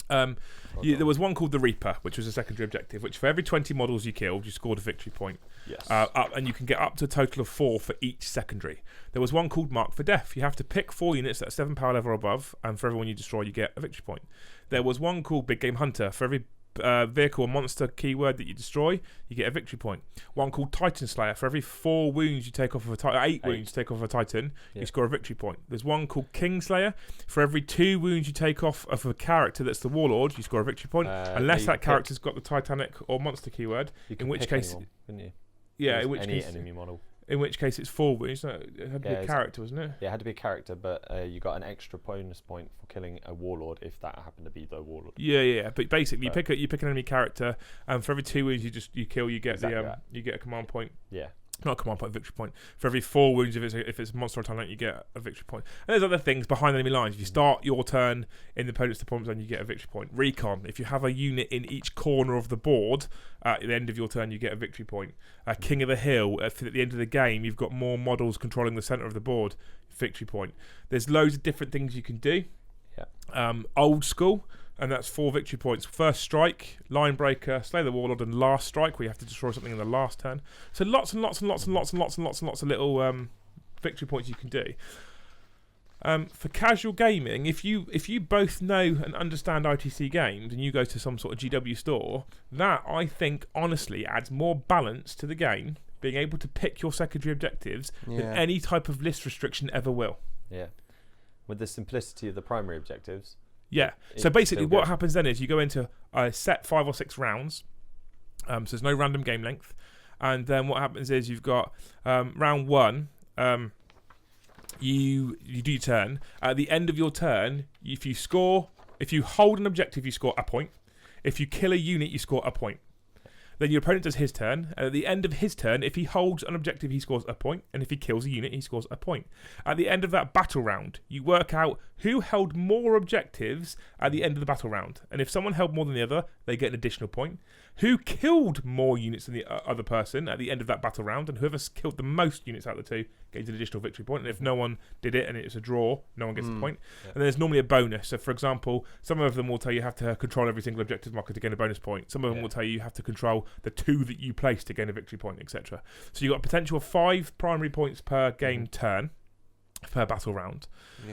there was one called the Reaper, which was a secondary objective, which for every 20 models you killed, you scored a victory point. Yes. And you can get up to a total of 4 for each secondary. There was one called Mark for Death. You have to pick 4 units at 7 power level or above, and for everyone you destroy, you get a victory point. There was one called Big Game Hunter. For every vehicle or monster keyword that you destroy, you get a victory point. One called Titan Slayer. For every 4 wounds you take off of a Titan, 8 wounds you take off of a Titan, you score a victory point. There's one called King Slayer. For every 2 wounds you take off of a character that's the Warlord, you score a victory point, unless that character's got the Titanic or monster keyword. In which case, anyone, couldn't you? Yeah, in which any case, enemy model. In which case it's 4 wounds. So it had to be a character, wasn't it? Yeah, it had to be a character, but you got an extra bonus point for killing a warlord if that happened to be the warlord. Yeah. But basically, you pick an enemy character, and for every 2 wounds you kill, you get you get a command point. Yeah. Not a command point, victory point. For every 4 wounds, if it's a monster or talent, you get a victory point. And there's other things behind enemy lines. If you start your turn in the opponent's deployment zone, you get a victory point. Recon. If you have a unit in each corner of the board, at the end of your turn, you get a victory point. King of the Hill. At the end of the game, you've got more models controlling the centre of the board. Victory point. There's loads of different things you can do. Yeah. Old school. And that's 4 victory points. First strike, line breaker, slay the warlord, and last strike, where you have to destroy something in the last turn. So lots and lots of little victory points you can do. For casual gaming, if you both know and understand ITC games and you go to some sort of GW store, that I think honestly adds more balance to the game, being able to pick your secondary objectives than any type of list restriction ever will. Yeah. With the simplicity of the primary objectives. Yeah. So basically what happens then is you go into a set 5 or 6 rounds. So there's no random game length. And then what happens is you've got round 1, you do your turn. At the end of your turn, if you hold an objective, you score a point. If you kill a unit, you score a point. Then your opponent does his turn, and at the end of his turn, if he holds an objective, he scores a point, and if he kills a unit, he scores a point. At the end of that battle round, you work out who held more objectives at the end of the battle round, and if someone held more than the other, they get an additional point. Who killed more units than the other person at the end of that battle round, and whoever's killed the most units out of the 2 gets an additional victory point, and if no one did it and it's a draw, no one gets the point. Yeah. And there's normally a bonus. So for example, some of them will tell you have to control every single objective marker to gain a bonus point. Some of them will tell you have to control the 2 that you place to gain a victory point, etc. So you've got a potential of 5 primary points per game turn, per battle round.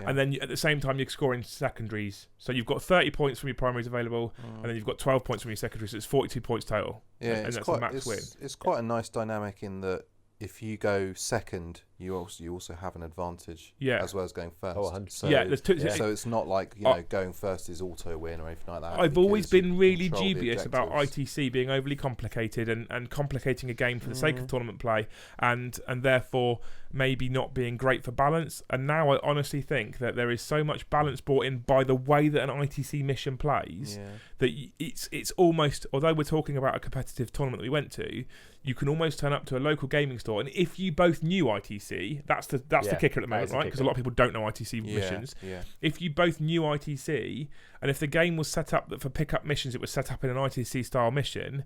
And then at the same time you're scoring secondaries. So you've got 30 points from your primaries available, and then you've got 12 points from your secondaries, so it's 42 points total. Yeah, and that's a max win. It's quite a nice dynamic in that if you go second, you also have an advantage as well as going first. Oh, 100%. So, so it's not like going first is auto win or anything like that. I've always been really dubious about ITC being overly complicated and complicating a game for the sake of tournament play, and therefore maybe not being great for balance. And now I honestly think that there is so much balance brought in by the way that an ITC mission plays that it's almost, although we're talking about a competitive tournament that we went to, you can almost turn up to a local gaming store, and if you both knew ITC, that's the kicker at the moment, right? Because a lot of people don't know ITC missions. If you both knew ITC, and if the game was set up that for pick-up missions, it was set up in an ITC style mission,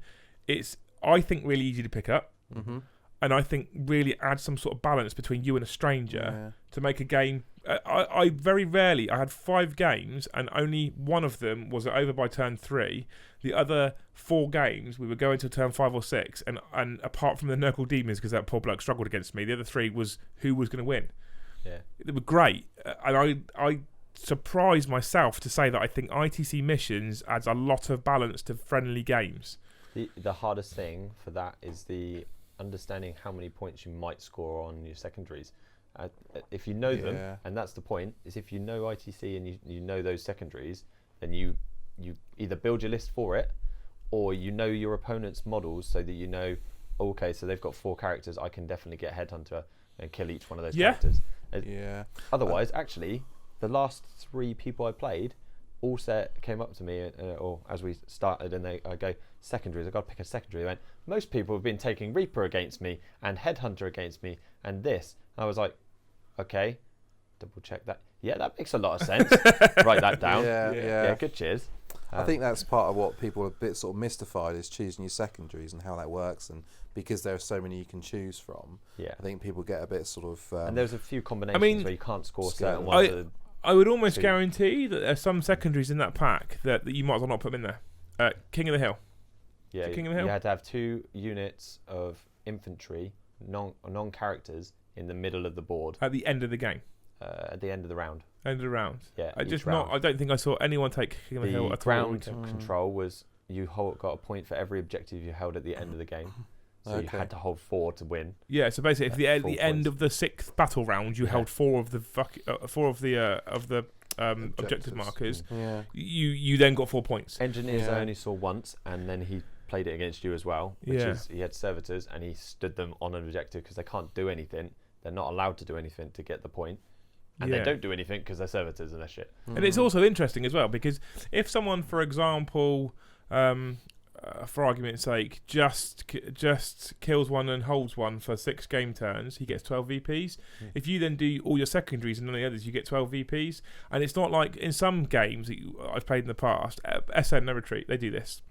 it's, I think, really easy to pick up. And I think really add some sort of balance between you and a stranger to make a game. I very rarely, I had 5 games and only one of them was over by turn 3. The other 4 games we were going to turn 5 or 6, and apart from the Nurgle Demons, because that poor bloke struggled against me, the other 3 was who was going to win. They were great, and I surprised myself to say that I think ITC missions adds a lot of balance to friendly games. The hardest thing for that is the understanding how many points you might score on your secondaries. If you know them, and that's the point, is if you know ITC and you know those secondaries, then you either build your list for it, or you know your opponent's models so that you know, okay, so they've got 4 characters, I can definitely get Headhunter and kill each one of those characters. Otherwise, actually, the last 3 people I played all came up to me, or as we started, and I go, secondaries, I've got to pick a secondary. They went, most people have been taking Reaper against me and Headhunter against me and this. And I was like, okay, double check that. Yeah, that makes a lot of sense. Write that down. Yeah, good cheers. I think that's part of what people are a bit sort of mystified is choosing your secondaries and how that works, and because there are so many you can choose from, I think people get a bit sort of... and there's a few combinations where you can't score certain ones. I would almost guarantee that there are some secondaries in that pack that you might as well not put them in there. King of the Hill. Yeah, King of the Hill? You had to have 2 units of infantry, non-characters, in the middle of the board. At the end of the game? At the end of the round. End of the round? Yeah. I don't think I saw anyone take King of the Hill at all. The ground control was you got a point for every objective you held at the end of the game. So you had to hold 4 to win. Yeah, so basically, if at the end of the 6th battle round you held 4 of the objective markers, you then got 4 points. Engineers I only saw once, and then played it against you as well, which is he had servitors and he stood them on an objective because they can't do anything. They're not allowed to do anything to get the point. And they don't do anything because they're servitors and they're shit. And it's also interesting as well because if someone, for example, for argument's sake, just kills one and holds one for 6 game turns, he gets 12 VPs. If you then do all your secondaries and none of the others, you get 12 VPs. And it's not like in some games that I've played in the past, SN No Retreat, they do this.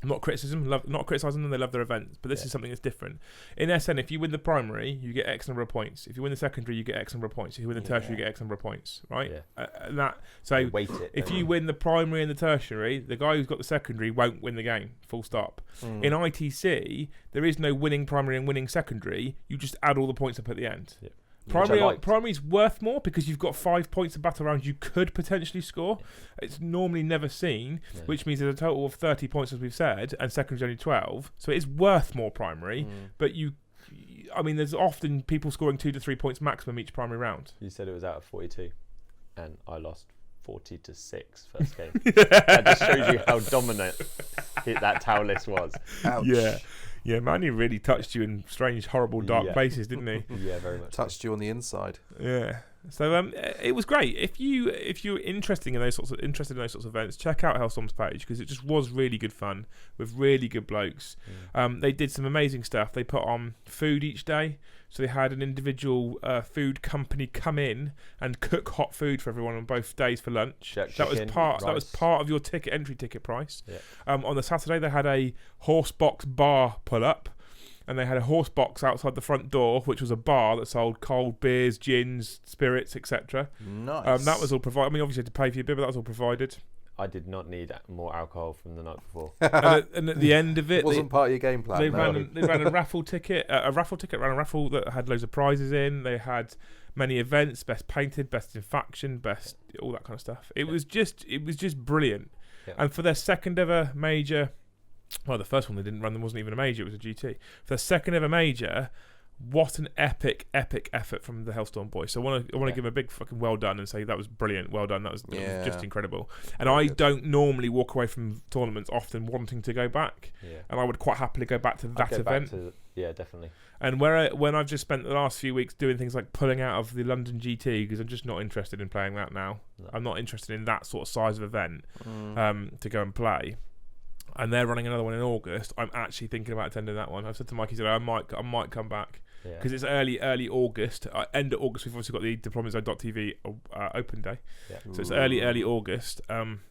Not criticism, not criticising them, they love their events, but this is something that's different. In SN, if you win the primary, you get X number of points. If you win the secondary, you get X number of points. If you win the tertiary, you get X number of points, right? Yeah. If you win the primary and the tertiary, the guy who's got the secondary won't win the game, full stop. In ITC, there is no winning primary and winning secondary. You just add all the points up at the end. Yeah. Primary's worth more because you've got 5 points of battle rounds you could potentially score. It's normally never seen, which means there's a total of 30 points, as we've said, and secondary's only 12. So it is worth more primary, but there's often people scoring 2 to 3 points maximum each primary round. You said it was out of 42, and I lost 40-6 first game. That just shows you how dominant that towel list was. Ouch. Yeah, Manny really touched you in strange, horrible, dark places, didn't he? Yeah, very much. Touched you on the inside. Yeah. So it was great. If you're interested in those sorts of events, check out Hellstorm's page because it just was really good fun with really good blokes. They did some amazing stuff. They put on food each day, so they had an individual food company come in and cook hot food for everyone on both days for lunch. That was part of your entry ticket price. Yeah. On the Saturday they had a horse box bar pull up. And they had a horse box outside the front door, which was a bar that sold cold beers, gins, spirits, etc. Nice. That was all provided. I mean, obviously, you had to pay for your beer, but that was all provided. I did not need more alcohol from the night before. and at the end of it, wasn't part of your game plan. They ran a raffle ticket. Ran a raffle that had loads of prizes in. They had many events: best painted, best in faction, best all that kind of stuff. It was just brilliant. Yeah. And for their second ever major. Well, the first one they didn't run, there wasn't even a major, it was a GT. For the second ever major, what an epic effort from the Hellstorm boys. So I want to give them a big fucking well done and say that was brilliant, well done, that was just incredible. And I don't normally walk away from tournaments often wanting to go back, and I would quite happily go back to that event. Yeah, definitely. And when I've just spent the last few weeks doing things like pulling out of the London GT because I'm just not interested in playing that now. No. I'm not interested in that sort of size of event to go and play. And they're running another one in August. I'm actually thinking about attending that one. I've said to Mikey today I might come back because it's early August. End of August we've obviously got the deploymentzone.tv open day, so it's early August. And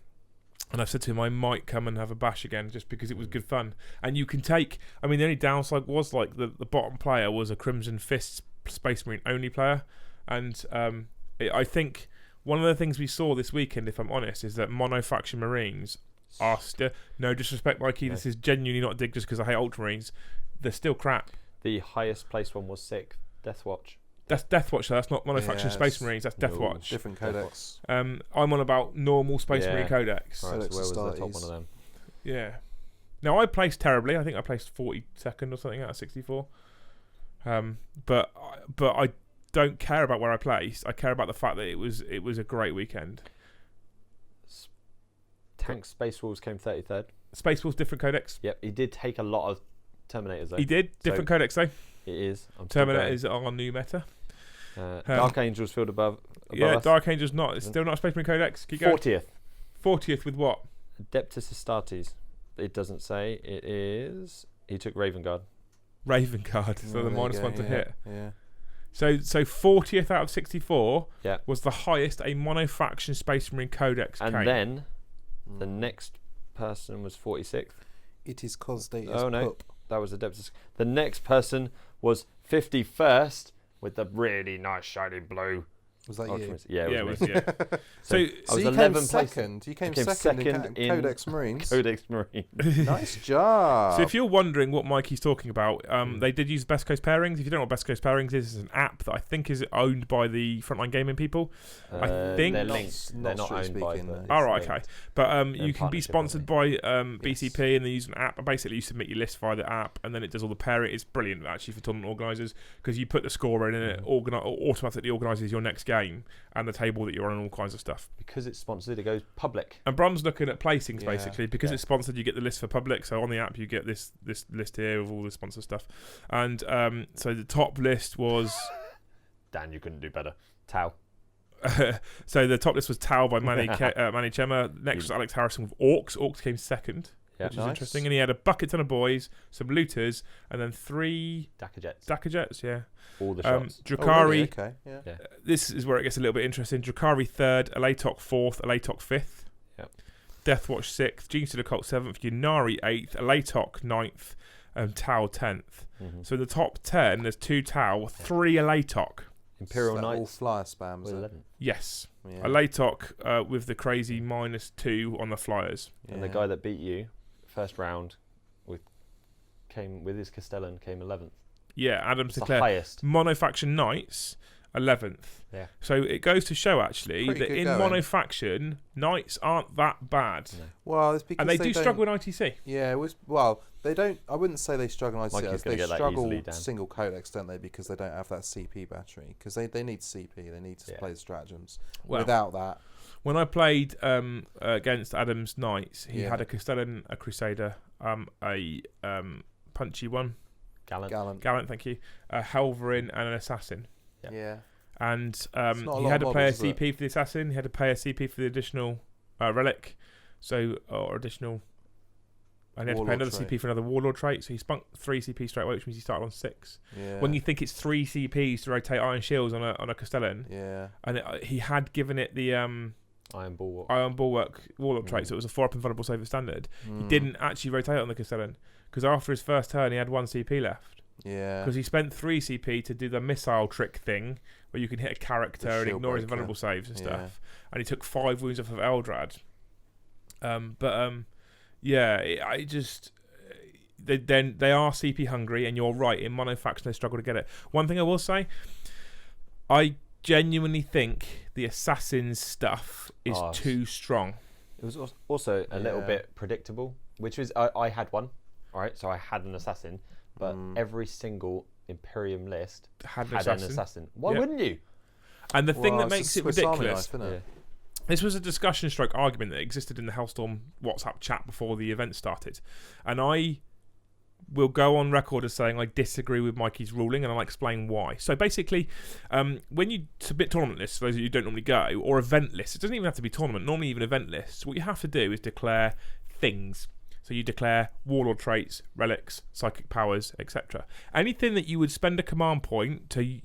I've said to him I might come and have a bash again just because it was good fun. And you can take. I mean, the only downside was like the bottom player was a Crimson Fists Space Marine only player, and I think one of the things we saw this weekend, if I'm honest, is that mono-faction Marines are still, no disrespect, Mikey, this is genuinely not a dig just because I hate Ultramarines, they're still crap. The highest placed one was sick, Deathwatch. That's Deathwatch, though. That's not mono-faction Space Marines, that's Deathwatch. Different codex. I'm on about normal Space Marine codex. Right, so where was the top one of them? Yeah. Now, I placed terribly. I think I placed 42nd or something out of 64. But I don't care about where I placed. I care about the fact that it was a great weekend. Tank Space Wolves came 33rd. Space Wolves, different codex. Yep, he did take a lot of Terminators though. He did, different codex though. It is. Terminators are our new meta. Dark Angels filled above us. Dark Angels not. It's still not a Space Marine codex. Keep 40th. 40th with what? Adeptus Astartes. It doesn't say. It is. He took Raven Guard. Raven Guard. So the -1 to hit. Yeah. So 40th out of 64 was the highest a mono-faction Space Marine codex and came. Then the next person was 46th. It is cos they is pup. That was Adeptus. The next person was 51st with the really nice shiny blue. Was that you? Yeah, it was. So you came second. You came second in Codex Marines. Codex Marines. Nice job. So if you're wondering what Mikey's talking about, they did use Best Coast Pairings. If you don't know what Best Coast Pairings is, it's an app that I think is owned by the Frontline Gaming people. I think they're linked. They're not owned by. All right, okay. But you can be sponsored by BCP, and they use an app. And basically, you submit your list via the app, and then it does all the pairing. It's brilliant actually for tournament organisers because you put the score in, and it automatically organises your next game. game and the table that you're on and all kinds of stuff. Because it's sponsored, it goes public. And Brom's looking at placings basically. Because it's sponsored, you get the list for public. So on the app, you get this list here of all the sponsor stuff. And so the top list was... Dan, you couldn't do better. Tau. So the top list was Tau by Manny Chema. Next was Alex Harrison with Orcs. Orcs came second, which is interesting. And he had a bucket ton of boys, some looters, and then 3 Dakar Jets. Yeah. All the shots. Drakari. Oh, really? Okay. Yeah. This is where it gets a little bit interesting. Drakari 3rd, Alatok 4th, Alatok 5th. Yep. Deathwatch 6th, Genius to the Cult 7th, Yunari 8th, Alatok 9th, and Tau 10th. Mm-hmm. So the top 10, there's 2 Tau, 3 Alatok. Imperial so Knights. All flyer spams. Yes. Yeah. Alatok with the crazy -2 on the flyers. Yeah. And the guy that beat you first round came with his Castellan came 11th. Yeah, Adams the declared highest. Monofaction Knights 11th. Yeah. So it goes to show actually that in Monofaction Knights aren't that bad. No. Well, it's because they do struggle with ITC. Yeah, they don't. I wouldn't say they struggle with ITC. They struggle single codex, don't they? Because they don't have that CP battery. Because they need CP. They need to play the stratagems. Without that, when I played against Adams Knights, he had a Castellan, a Crusader, a punchy one. Gallant, thank you. A Helverin and an Assassin. Yeah. And he had to pay a CP for the Assassin. He had to pay a CP for the additional relic. Or additional... And he had to pay another CP for another Warlord trait. So he spunked 3 CP straight away, which means he started on 6. Yeah. When you think it's 3 CPs to rotate Iron Shields on a Castellan. Yeah. And he had given it the... Iron Bulwark Warlock trait, so it was a 4-up invulnerable save at standard. He didn't actually rotate it on the Castellan. Because after his first turn, he had 1 CP left. Yeah. Because he spent 3 CP to do the missile trick thing, where you can hit a character and ignore his invulnerable saves and stuff. And he took 5 wounds off of Eldrad. They are CP hungry, and you're right. In Monofaction, they struggle to get it. One thing I will say, I genuinely think the Assassin's stuff is too strong. It was also a little bit predictable, which was I had one. All right, so I had an Assassin, but every single Imperium list had an Assassin. Why wouldn't you? And the thing that makes it ridiculous, This was a discussion stroke argument that existed in the Hellstorm WhatsApp chat before the event started. And I will go on record as saying I disagree with Mikey's ruling, and I'll explain why. So basically, when you submit tournament lists, for those of you who don't normally go, or event lists, it doesn't even have to be tournament, normally even event lists, what you have to do is declare things. So you declare Warlord traits, relics, psychic powers, etc. Anything that you would spend a command point to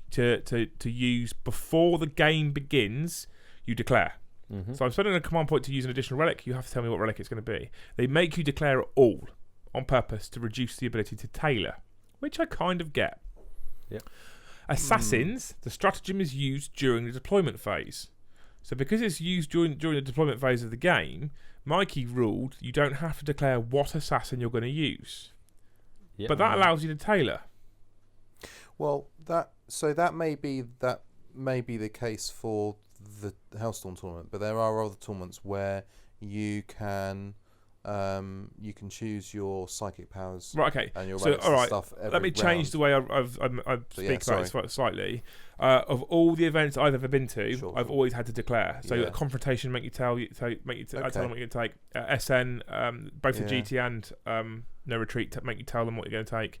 use before the game begins, you declare. Mm-hmm. So I'm spending a command point to use an additional relic, you have to tell me what relic it's going to be. They make you declare it all on purpose to reduce the ability to tailor, which I kind of get. Yep. Assassins, the stratagem is used during the deployment phase. So because it's used during the deployment phase of the game, Mikey ruled you don't have to declare what assassin you're going to use. Yep. But that allows you to tailor. Well, that may be the case for the Hellstorm tournament, but there are other tournaments where you can choose your psychic powers. Right. Okay. And your stuff. Let me change the way I speak about it slightly. Of all the events I've ever been to, I've always had to declare. So a confrontation make you tell I tell them what you're going to take. SN, both the GT and no retreat make you tell them what you're going to take.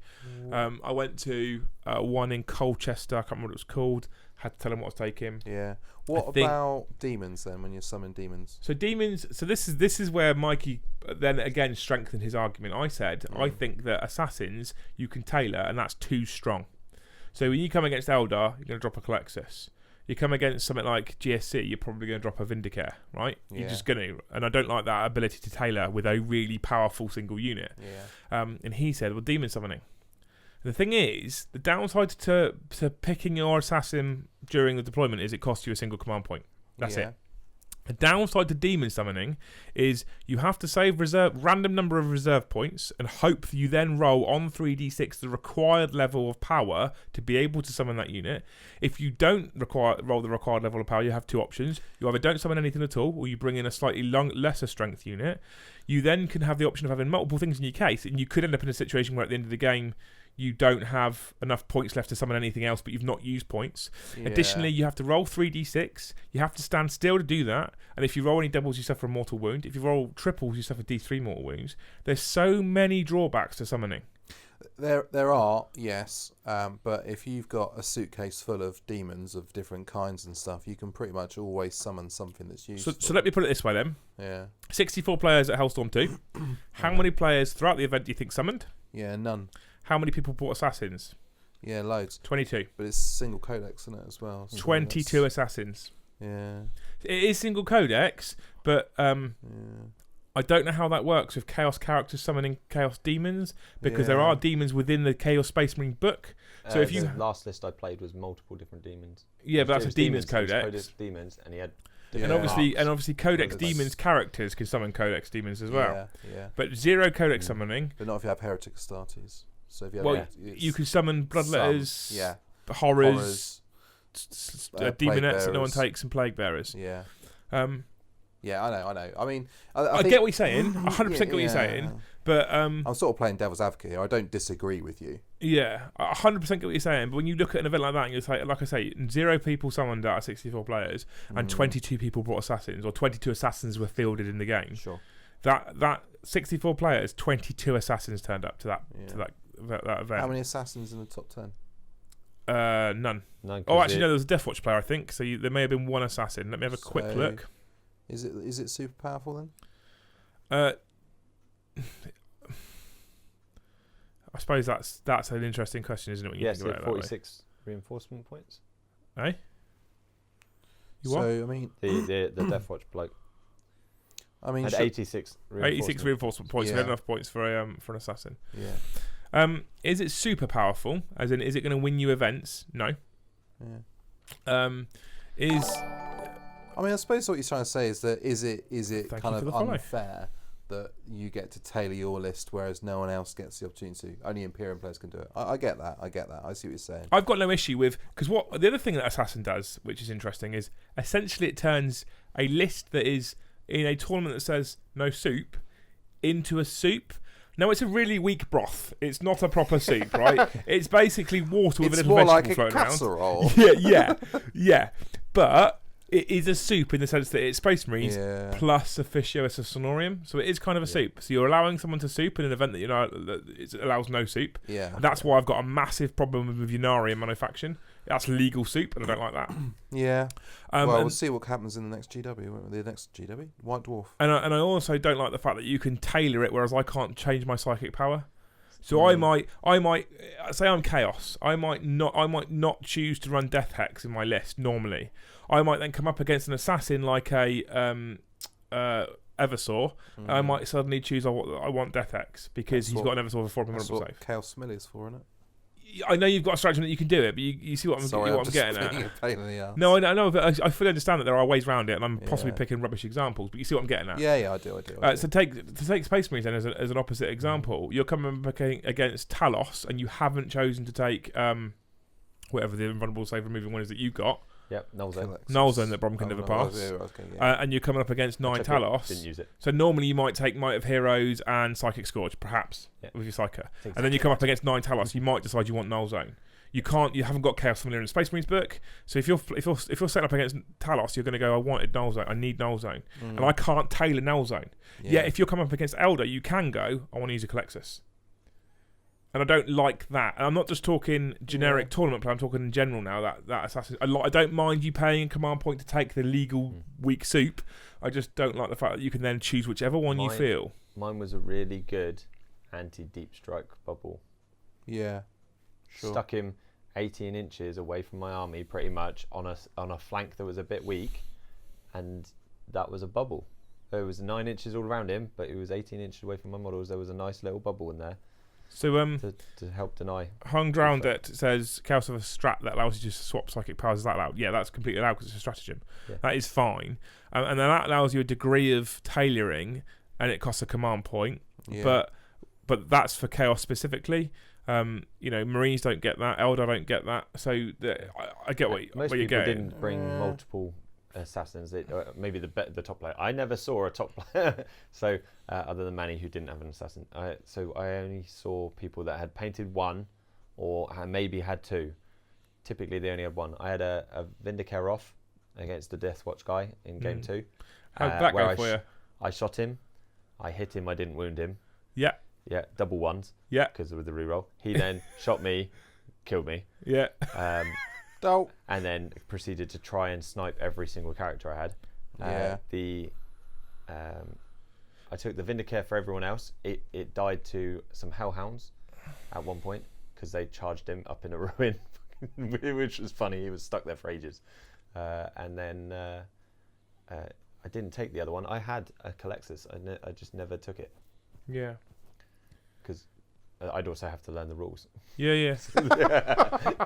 I went to one in Colchester. I can't remember what it was called. Had to tell them what I was taking. Yeah. What about demons then? When you summon demons? So demons. So this is where Mikey then again strengthened his argument. I said I think that assassins you can tailor, and that's too strong. So when you come against Eldar, you're going to drop a Calexis. You come against something like GSC, you're probably going to drop a Vindicare, right? Yeah. You're just going to. And I don't like that ability to tailor with a really powerful single unit. Yeah. And he said, well, demon summoning. The thing is, the downside to picking your assassin during the deployment is it costs you a single command point. That's it. The downside to demon summoning is you have to save random number of reserve points and hope that you then roll on 3d6 the required level of power to be able to summon that unit. If you don't roll the required level of power, you have 2 options. You either don't summon anything at all, or you bring in a slightly lesser strength unit. You then can have the option of having multiple things in your case, and you could end up in a situation where at the end of the game you don't have enough points left to summon anything else, but you've not used points. Yeah. Additionally, you have to roll 3d6. You have to stand still to do that. And if you roll any doubles, you suffer a mortal wound. If you roll triples, you suffer D3 mortal wounds. There's so many drawbacks to summoning. There are, yes, but if you've got a suitcase full of demons of different kinds and stuff, you can pretty much always summon something that's useful. So let me put it this way then. Yeah. 64 players at Hellstorm 2. How many players throughout the event do you think summoned? Yeah, none. How many people bought assassins? Yeah, loads. 22. But it's single codex, isn't it, as well? So 22 assassins. Yeah. It is single codex, but I don't know how that works with Chaos characters summoning Chaos demons, because there are demons within the Chaos Space Marine book. So if you the last list I played was multiple different demons. Yeah, but that's a demons codex. Demons, and he had. And obviously, Codex Demons characters can summon Codex Demons as well. Yeah. But zero Codex summoning. But not if you have Heretic Astartes. So if you have you can summon Bloodletters, horrors, demonettes that no one takes, and Plague Bearers. Yeah. Yeah, I know. I mean, I get what you're saying. 100% get what you're saying. But I'm sort of playing devil's advocate here. I don't disagree with you. Yeah, 100% get what you're saying. But when you look at an event like that, and you're like I say, 0 people summoned out of 64 players, and 22 people brought assassins, or 22 assassins were fielded in the game. Sure. That 64 players, 22 assassins turned up to that event. How many assassins in the top 10? None. Oh, actually, no. There was a Deathwatch player, I think. So there may have been one assassin. Let me have a quick look. Is it super powerful then? I suppose that's an interesting question, isn't it? When you think about it 46 reinforcement points. Eh? You what? So I mean, the Deathwatch bloke. I mean, had 86 reinforcement points. So enough points for an assassin. Yeah. Is it super powerful? As in, is it going to win you events? No. Yeah. I mean, I suppose what you're trying to say is that is it kind of unfair that you get to tailor your list, whereas no one else gets the opportunity to? Only Imperium players can do it. I get that. I see what you're saying. I've got no issue with, because what the other thing that Assassin does, which is interesting, is essentially it turns a list that is in a tournament that says no soup into a soup. No, it's a really weak broth. It's not a proper soup, right? It's basically water with a little vegetable floating around. It's more like a casserole. Yeah. But it is a soup in the sense that it's Space Marines plus Officio as a Sonorium, so it is kind of a soup. So you're allowing someone to soup in an event that it allows no soup. Yeah, and that's why I've got a massive problem with Yunari and Monofaction. That's legal soup, and I don't like that. Yeah. Well, we'll see what happens in the next GW. The next GW, White Dwarf. And I also don't like the fact that you can tailor it, whereas I can't change my psychic power. So I might say I'm Chaos. I might not choose to run Death Hex in my list normally. I might then come up against an assassin like a Eversaw. I might suddenly choose I want Death Hex because he's got an Eversaw for 4 memorable save. Chaos Smiley is for, isn't it? I know you've got a strategy that you can do it, but you see what I'm getting at. No, I know, but I fully understand that there are ways around it, and I'm possibly picking rubbish examples. But you see what I'm getting at. Yeah, I do. So take Space Marines then as an opposite example. You're coming up against Talos, and you haven't chosen to take whatever the invulnerable save removing one is that you got. Yep, Null Zone that Brom can never pass. And you're coming up against 9 Talos. Didn't use it. So normally you might take Might of Heroes and Psychic Scourge, perhaps, with your Psyker. And then you come up against 9 Talos, you might decide you want Null Zone. You haven't got Chaos Familiar in the Space Marines book. So if you're set up against Talos, you're going to go, I wanted Null Zone, I need Null Zone. And I can't tailor Null Zone. Yeah, if you're coming up against Elder, you can go, I want to use a Calexis. And I don't like that. And I'm not just talking generic tournament play, I'm talking in general now, that Assassin. I don't mind you paying a command point to take the legal weak soup. I just don't like the fact that you can then choose whichever one you feel. Mine was a really good anti-deep strike bubble. Yeah, sure. Stuck him 18 inches away from my army pretty much on a flank that was a bit weak, and that was a bubble. It was 9 inches all around him, but it was 18 inches away from my models. There was a nice little bubble in there. So to help deny. Hung Drowned It says Chaos of a strat that allows you to swap psychic powers. Is that allowed? Yeah, that's completely allowed because it's a stratagem. Yeah. That is fine, and then that allows you a degree of tailoring, and it costs a command point. Yeah. But that's for Chaos specifically. Marines don't get that. Eldar don't get that. So I get what you're getting. Most people didn't bring multiple assassins. Maybe the top player. I never saw a top player. So other than Manny, who didn't have an assassin. So I only saw people that had painted one or maybe had 2. Typically, they only had 1. I had a Vindicare off against the Death Watch guy in game 2. How'd that go for you? I shot him. I hit him. I didn't wound him. Yeah. Yeah, double 1s. Yeah. Because of the reroll. He then shot me, killed me. Yeah. And then proceeded to try and snipe every single character I had. I took the Vindicare for everyone else. It died to some Hellhounds at one point because they charged him up in a ruin, which was funny. He was stuck there for ages. And then I didn't take the other one. I had a Calexis. I just never took it. Yeah. Because I'd also have to learn the rules. Yeah.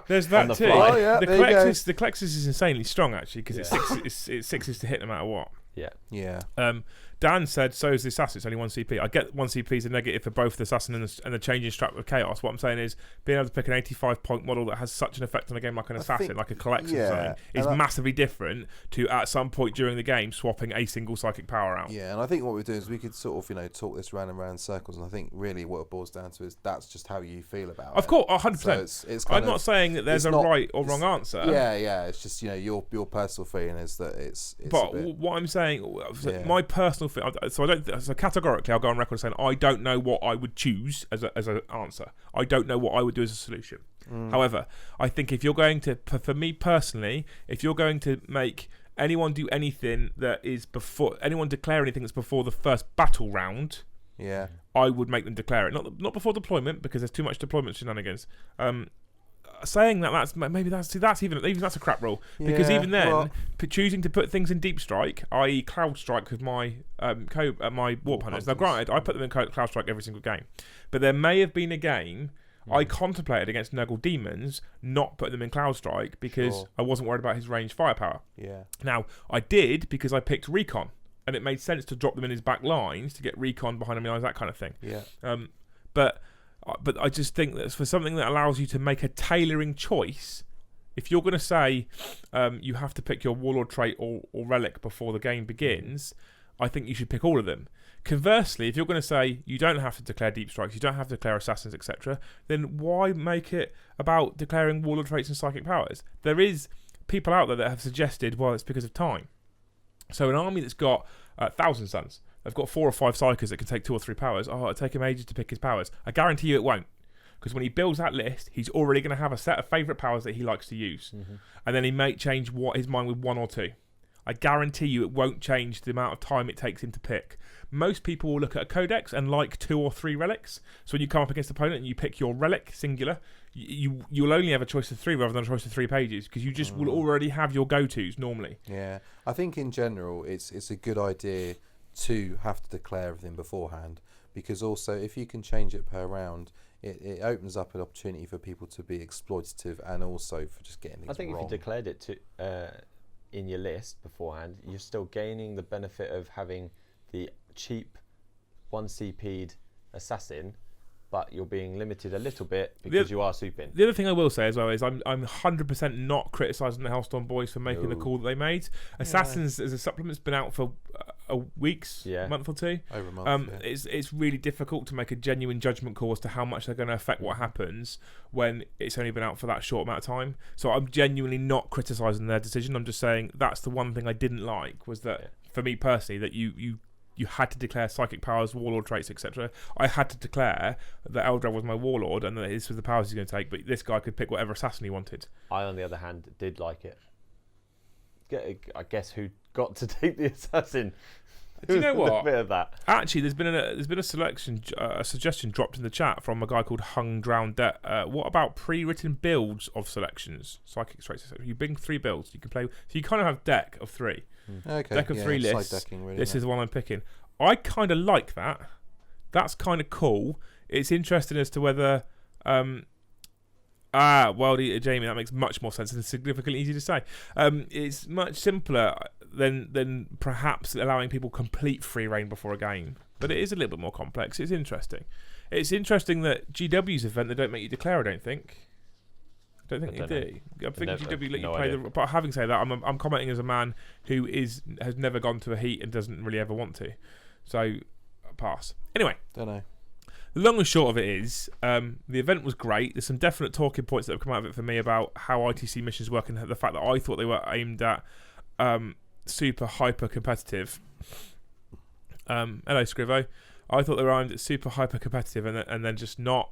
There's that too. Oh, yeah, the Calexis is insanely strong actually because it's 6s to hit no matter what. Yeah. Dan said, so is the assassin. It's only 1 CP. I get 1 CP is a negative for both the assassin and the changing strap of chaos. What I'm saying is being able to pick an 85-point model that has such an effect on a game like an assassin, like a Calexis or something, is massively different to at some point during the game swapping a single psychic power out. Yeah, and I think what we're doing is we could sort of, talk this round and round in circles, and I think really what it boils down to is that's just how you feel about it. Of course, 100%. So it's I'm not saying that there's a right or wrong answer. Yeah. It's just, your personal feeling is that it's but what I'm saying, my personal feeling, so categorically I'll go on record saying I don't know what I would choose as an answer. I don't know what I would do as a solution. However, I think if you're going to, for me personally, if you're going to make anyone do anything that is anyone declare anything that's before the first battle round, I would make them declare it. Not before deployment because there's too much deployment shenanigans. Saying that's a crap rule because even then choosing to put things in deep strike, i.e. cloud strike with my my warp hunters. Now granted, I put them in cloud strike every single game, but there may have been a game I contemplated against Nurgle Demons not putting them in cloud strike because I wasn't worried about his range firepower. Now I did because I picked recon and it made sense to drop them in his back lines to get recon behind enemy lines, that kind of thing. But I just think that for something that allows you to make a tailoring choice, if you're going to say you have to pick your Warlord trait or relic before the game begins, I think you should pick all of them. Conversely, if you're going to say you don't have to declare deep strikes, you don't have to declare assassins, etc., then why make it about declaring Warlord traits and psychic powers? There is people out there that have suggested, well, it's because of time. So an army that's got 1,000 Suns, they've got 4 or 5 psychers that can take 2 or 3 powers. It'll take him ages to pick his powers. I guarantee you it won't. Because when he builds that list, he's already going to have a set of favourite powers that he likes to use. And then he may change his mind with 1 or 2. I guarantee you it won't change the amount of time it takes him to pick. Most people will look at a codex and like 2 or 3 relics. So when you come up against an opponent and you pick your relic, singular, you'll only have a choice of 3 rather than a choice of 3 pages because you just will already have your go-tos normally. Yeah, I think in general it's a good idea to have to declare everything beforehand because also if you can change it per round, it opens up an opportunity for people to be exploitative and also for just getting things wrong. I think if you declared it in your list beforehand, you're still gaining the benefit of having the cheap 1 CP'd assassin, but you're being limited a little bit because you are souping. The other thing I will say as well is I'm 100% not criticising the Hellstorm boys for making the call that they made. Assassins as a supplement's been out for weeks, month or 2. Over a month. It's really difficult to make a genuine judgment call as to how much they're going to affect what happens when it's only been out for that short amount of time. So I'm genuinely not criticising their decision. I'm just saying that's the one thing I didn't like was that for me personally that you had to declare psychic powers, warlord traits, etc. I had to declare that Eldred was my warlord and that this was the powers he's going to take, but this guy could pick whatever assassin he wanted. I, on the other hand, did like it. I guess who got to take the assassin? Do you know what? A bit of that. Actually, there's been a suggestion dropped in the chat from a guy called Hung Drowned Debt. What about pre-written builds of selections, psychic traits, etc.? You bring 3 builds. You can play. So you kind of have deck of 3. Okay. Deck of 3 lists. Like decking, really, this is the one I'm picking. I kind of like that. That's kind of cool. It's interesting as to whether. Jamie, that makes much more sense and significantly easier to say. It's much simpler than perhaps allowing people complete free reign before a game, but it is a little bit more complex. It's interesting. It's interesting that GW's event they don't make you declare. I don't think they do. I think GW let you play the. But having said that, I'm commenting as a man who has never gone to a heat and doesn't really ever want to. So pass. Anyway, don't know. The long and short of it is, the event was great. There's some definite talking points that have come out of it for me about how ITC missions work and the fact that I thought they were aimed at super hyper competitive. Hello, Scrivo. I thought they were aimed at super hyper competitive and then just not.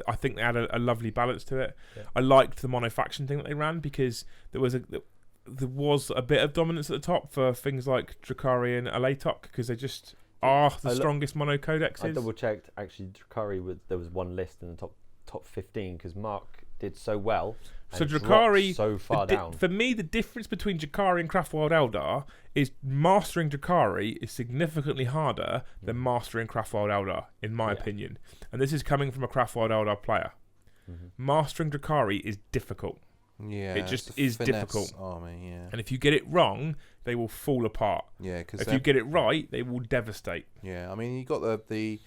I think they had a lovely balance to it. Yeah. I liked the mono-faction thing that they ran because there was a bit of dominance at the top for things like Drukhari and Alatok because they just are the strongest mono codexes. I double checked. Actually, Drukhari there was one list in the top 15 because Mark did so well. So Drukhari so far down. For me, the difference between Drukhari and Craftwild Eldar is mastering Drukhari is significantly harder than mastering Craftwild Eldar, in my opinion. And this is coming from a Craftwild Eldar player. Mm-hmm. Mastering Drukhari is difficult. Yeah, it just is difficult. Army, yeah. And if you get it wrong, they will fall apart. Yeah, because if you get it right, they will devastate. Yeah, I mean, you got the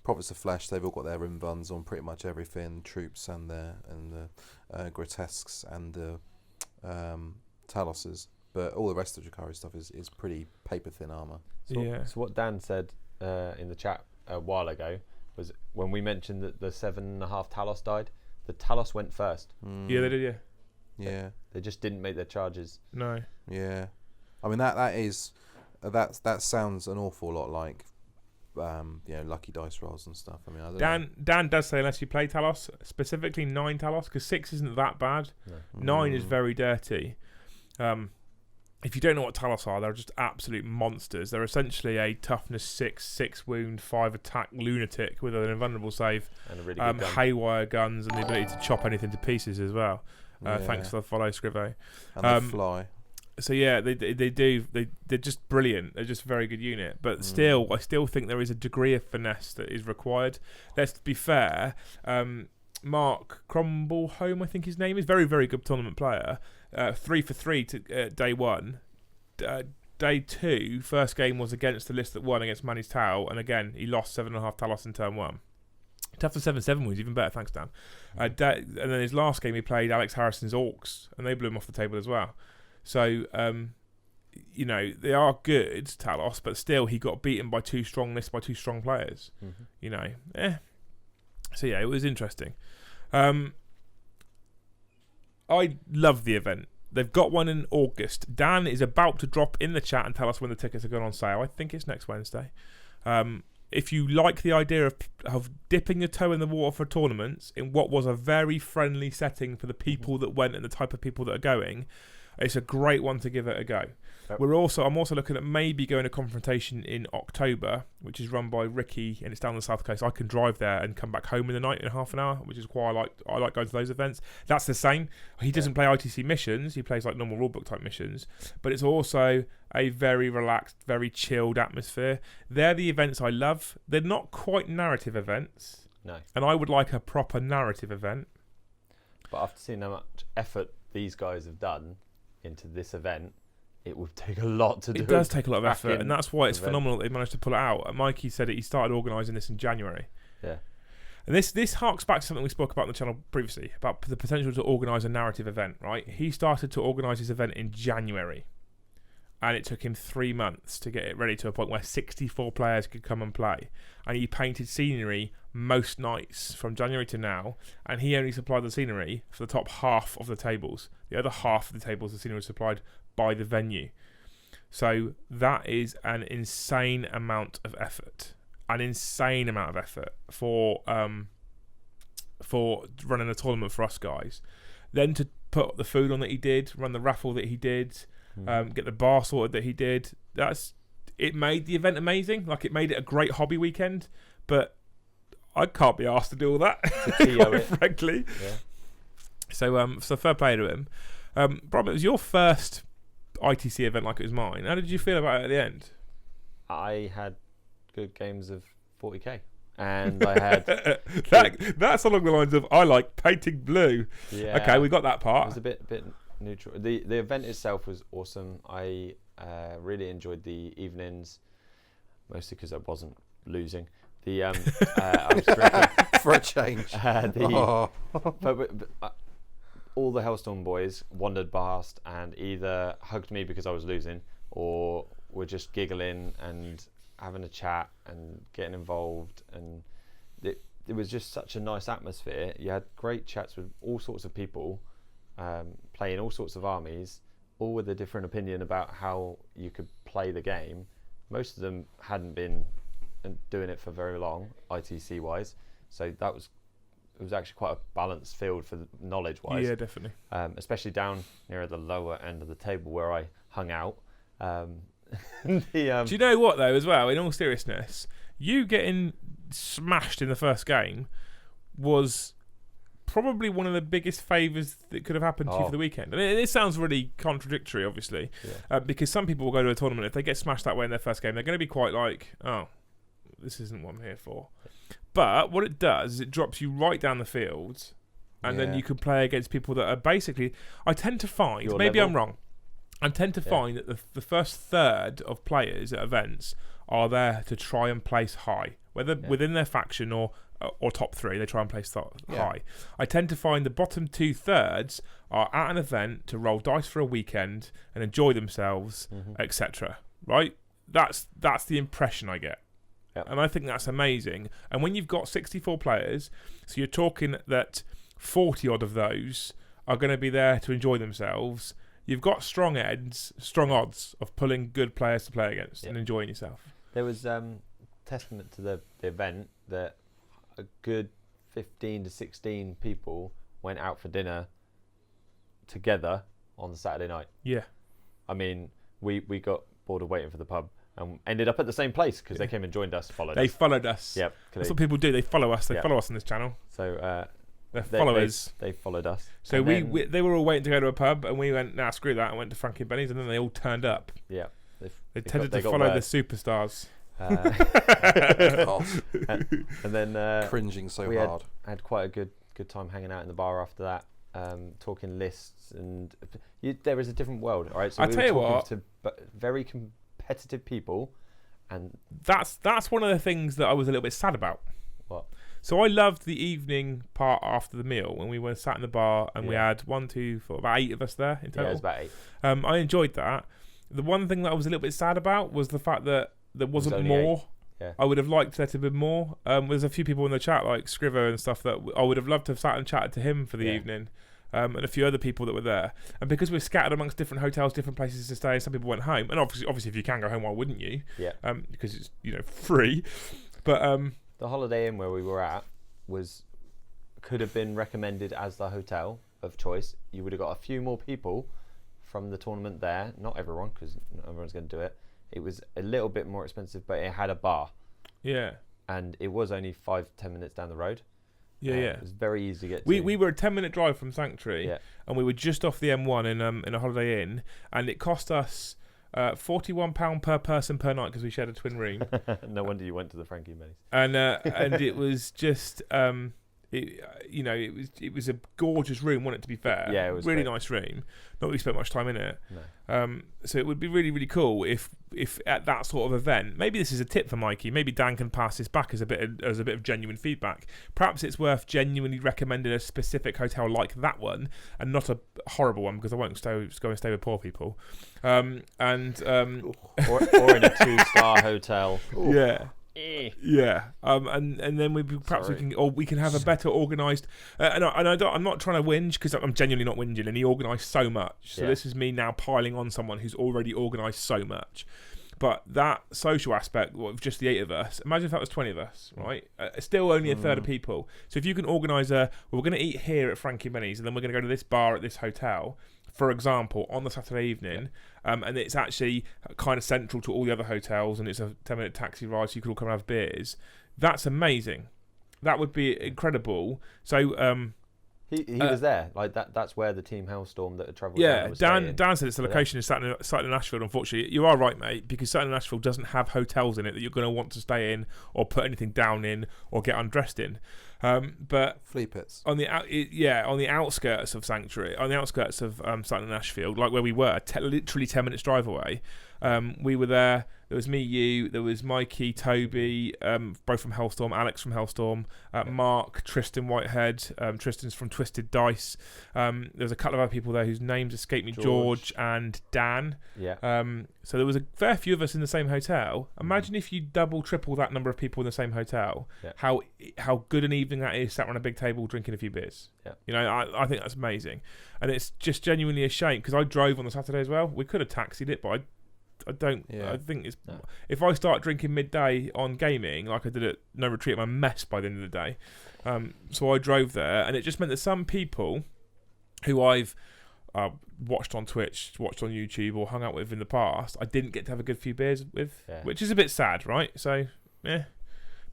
Prophets of Flesh. They've all got their Rimvuns on pretty much everything. Troops and the Grotesques and the Taloses. But all the rest of Drukhari stuff is pretty paper thin armor. So what Dan said in the chat a while ago was when we mentioned that the 7.5 Talos died. The Talos went first. Yeah, they did. Yeah. They just didn't make their charges. No. Yeah. I mean that sounds an awful lot like lucky dice rolls and stuff. I mean, I don't know. Dan does say unless you play Talos, specifically 9 Talos, because 6 isn't that bad. No. 9 is very dirty. If you don't know what Talos are, they're just absolute monsters. They're essentially a toughness 6 wound, 5 attack lunatic with an invulnerable save, and a really good gun. Haywire guns, and the ability to chop anything to pieces as well. Thanks for the follow, Scrivo. And they fly. So yeah, they're just brilliant. They're just a very good unit. But still, I still think there is a degree of finesse that is required. Let's be fair. Mark Cromblehome, I think his name is, very, very good tournament player. 3 for 3 to day 1. Day 2, first game was against the list that won against Manny's Tau, and again he lost 7.5 Talos in turn 1. Tough for 7/7 wins, even better. Thanks, Dan. And then his last game he played Alex Harrison's Orcs, and they blew him off the table as well. So they are good Talos, but still he got beaten by 2 strong lists by 2 strong players. Mm-hmm. So yeah, it was interesting. I love the event. They've got one in August. Dan is about to drop in the chat and tell us when the tickets are going on sale. I think it's next Wednesday. If you like the idea of dipping your toe in the water for tournaments in what was a very friendly setting for the people that went and the type of people that are going, it's a great one to give it a go. Yep. I'm also looking at maybe going to Confrontation in October, which is run by Ricky, and it's down the south coast. I can drive there and come back home in the night in half an hour, which is why I like going to those events. That's the same. He doesn't play ITC missions. He plays like normal rulebook type missions, but it's also a very relaxed, very chilled atmosphere. They're the events I love. They're not quite narrative events. No. And I would like a proper narrative event. But after seeing how much effort these guys have done into this event, it would take a lot to do. It does take a lot of effort, and that's why it's phenomenal that they managed to pull it out. Mikey said he started organising this in January. Yeah. And this harks back to something we spoke about on the channel previously, about the potential to organise a narrative event, right? He started to organise his event in January, and it took him 3 months to get it ready to a point where 64 players could come and play. And he painted scenery most nights from January to now, and he only supplied the scenery for the top half of the tables. The other half of the tables, the scenery was supplied by the venue. So that is an insane amount of effort. For running a tournament for us guys. Then to put the food on that he did, run the raffle that he did, get the bar sorted that he did. It made the event amazing. Like, it made it a great hobby weekend. But I can't be asked to do all that, quite frankly. Yeah. So fair play to him. Rob, it was your first ITC event like it was mine. How did you feel about it at the end? I had good games of 40k, and I had that's along the lines of I like painting blue. Yeah. Okay, we got that part. It was a bit neutral. The event itself was awesome. I really enjoyed the evenings, mostly because I wasn't losing. I was drinking for a change. But all the Hellstorm boys wandered past and either hugged me because I was losing, or were just giggling and having a chat and getting involved, and it was just such a nice atmosphere. You had great chats with all sorts of people, playing all sorts of armies, all with a different opinion about how you could play the game. Most of them hadn't been doing it for very long, ITC wise, so it was actually quite a balanced field for knowledge wise. Yeah, definitely. Especially down near the lower end of the table where I hung out. Do you know what though? As well, in all seriousness, you getting smashed in the first game was probably one of the biggest favours that could have happened to you for the weekend. And it sounds really contradictory, obviously, because some people will go to a tournament, if they get smashed that way in their first game, they're going to be quite like, oh, this isn't what I'm here for. But what it does is it drops you right down the field, and then you can play against people that are basically, I tend to find, your maybe level. I'm wrong, I tend to find that the first third of players at events are there to try and place high, whether within their faction or top three, they try and place high. I tend to find the bottom 2/3 are at an event to roll dice for a weekend and enjoy themselves, etc. Right? That's the impression I get. Yep. And I think that's amazing. And when you've got 64 players, so you're talking that 40 odd of those are going to be there to enjoy themselves, you've got strong odds of pulling good players to play against and enjoying yourself. There was testament to the event that a good 15 to 16 people went out for dinner together on the Saturday night. Yeah. I mean, we got bored of waiting for the pub and ended up at the same place because they came and joined us, They followed us. Yep. That's what people do. They follow us. They follow us on this channel. So they're followers. They followed us. So they were all waiting to go to a pub, and we went, nah, screw that, and went to Frankie Benny's, and then they all turned up. Yeah. They tended to follow the superstars. And then cringing so we hard. Had quite a good time hanging out in the bar after that, talking lists, and there is a different world. All right, so I tell you what, to very competitive people, and that's one of the things that I was a little bit sad about. What? So I loved the evening part after the meal when we were sat in the bar and we had 1, 2, 4, about 8 of us there in total. Yeah, it was about 8. I enjoyed that. The one thing that I was a little bit sad about was the fact that there wasn't more. 8. Yeah. I would have liked there to be more. There's a few people in the chat like Scriver and stuff that I would have loved to have sat and chatted to him for the evening. And a few other people that were there. And because we're scattered amongst different hotels, different places to stay, some people went home. And obviously if you can go home, why wouldn't you? Yeah. Because it's free. But the Holiday Inn where we were at could have been recommended as the hotel of choice. You would have got a few more people from the tournament there. Not everyone, because not everyone's going to do it. It was a little bit more expensive, but it had a bar. Yeah. And it was only 5-10 minutes down the road. Yeah. It was very easy to get to. We were a 10-minute drive from Sanctuary, and we were just off the M1 in a Holiday Inn, and it cost us £41 per person per night because we shared a twin room. No wonder you went to the Frankie Benny's. And it was just it was a gorgeous room, wasn't it, to be fair? Yeah, it was really great. nice room. Not that we spent much time in it. No. So it would be really, really cool if at that sort of event, maybe this is a tip for Mikey, maybe Dan can pass this back as a bit of genuine feedback. Perhaps it's worth genuinely recommending a specific hotel like that one and not a horrible one, because I won't go and stay with poor people. Or in a 2-star hotel. Yeah. Yeah, and then we can have a better organised. I'm not trying to whinge, because I'm genuinely not whinging. And he organised so much, so this is me now piling on someone who's already organised so much. But that social aspect of just the 8 of us. Imagine if that was 20 of us, right? Still only a third of people. So if you can organise we're going to eat here at Frankie Benny's, and then we're going to go to this bar at this hotel, for example, on the Saturday evening, and it's actually kind of central to all the other hotels, and it's a 10-minute taxi ride, so you could all come and have beers. That's amazing. That would be incredible. So he was there. Like that's where the team Hellstorm that had travelled. Yeah, Dan said it's the location is sat in Ashfield. Unfortunately, you are right, mate, because Saturn Ashfield doesn't have hotels in it that you're going to want to stay in or put anything down in or get undressed in. But flea pits on the outskirts of Sanctuary, on the outskirts of Sutton and Ashfield, like where we were, literally 10 minutes drive away. We were there. There was me, you. There was Mikey, Toby, both from Hellstorm. Alex from Hellstorm. Mark, Tristan Whitehead. Tristan's from Twisted Dice. There's a couple of other people there whose names escape me. George and Dan. Yeah. So there was a fair few of us in the same hotel. Imagine if you double, triple that number of people in the same hotel. Yeah. How good an evening that is, sat around a big table drinking a few beers. Yeah. You know, I think that's amazing, and it's just genuinely a shame because I drove on the Saturday as well. We could have taxied it, but I don't. Yeah. I think it's if I start drinking midday on gaming like I did at No Retreat, I'm a mess by the end of the day. So I drove there, and it just meant that some people who I've watched on Twitch, watched on YouTube, or hung out with in the past, I didn't get to have a good few beers with, which is a bit sad, right? So, yeah.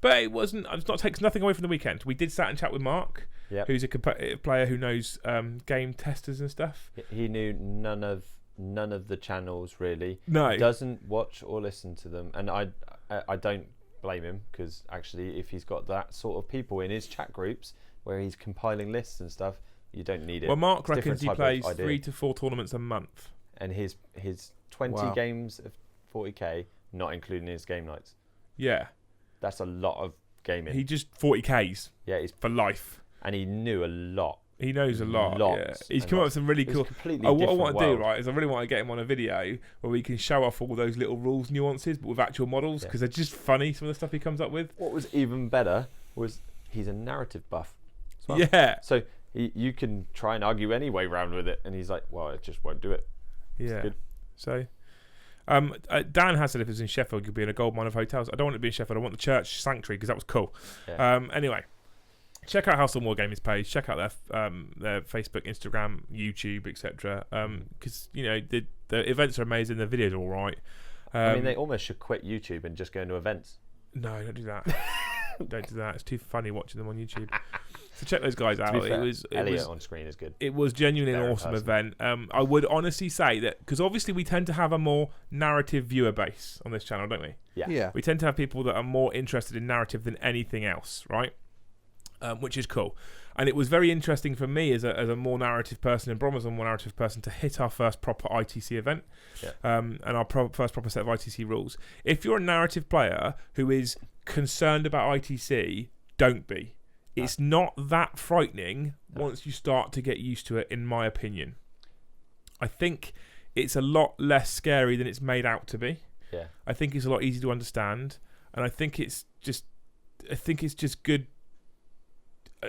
But it wasn't. It's not takes nothing away from the weekend. We did sat and chat with Mark, who's a competitive player who knows game testers and stuff. He knew none of the channels really. No, he doesn't watch or listen to them, and I don't blame him because actually, if he's got that sort of people in his chat groups where he's compiling lists and stuff, you don't need it. Well, Mark reckons he plays 3 to 4 tournaments a month, and his 20 games of 40k, not including his game nights. Yeah. That's a lot of gaming. He just 40Ks. Yeah, he's for life. And he knew a lot. He knows a lot. Yeah. He's come up with some really cool. What I want to do, right, is I really want to get him on a video where we can show off all those little rules nuances, but with actual models, because they're just funny. Some of the stuff he comes up with. What was even better was he's a narrative buff as well. Yeah. So you can try and argue any way round with it, and he's like, "Well, it just won't do it." Yeah. It's good. So. Dan has said if it was in Sheffield, you'd be in a gold mine of hotels. I don't want it to be in Sheffield. I want the church sanctuary because that was cool. Yeah. Anyway, check out House on Wargaming's page. Check out their Facebook, Instagram, YouTube, etc. Because you know the events are amazing. The videos are all right. I mean, they almost should quit YouTube and just go into events. No, don't do that. Don't do that. It's too funny watching them on YouTube. So check those guys out. Elliot on screen is good. It was genuinely an awesome event. I would honestly say that because obviously we tend to have a more narrative viewer base on this channel, don't we? Yeah. We tend to have people that are more interested in narrative than anything else, right? Which is cool. And it was very interesting for me as a more narrative person, and Brom was a more narrative person, to hit our first proper ITC event, and our first proper set of ITC rules. If you're a narrative player who is concerned about ITC, don't be. It's not that frightening once you start to get used to it, in my opinion. I think it's a lot less scary than it's made out to be. Yeah. I think it's a lot easier to understand, and I think it's just good.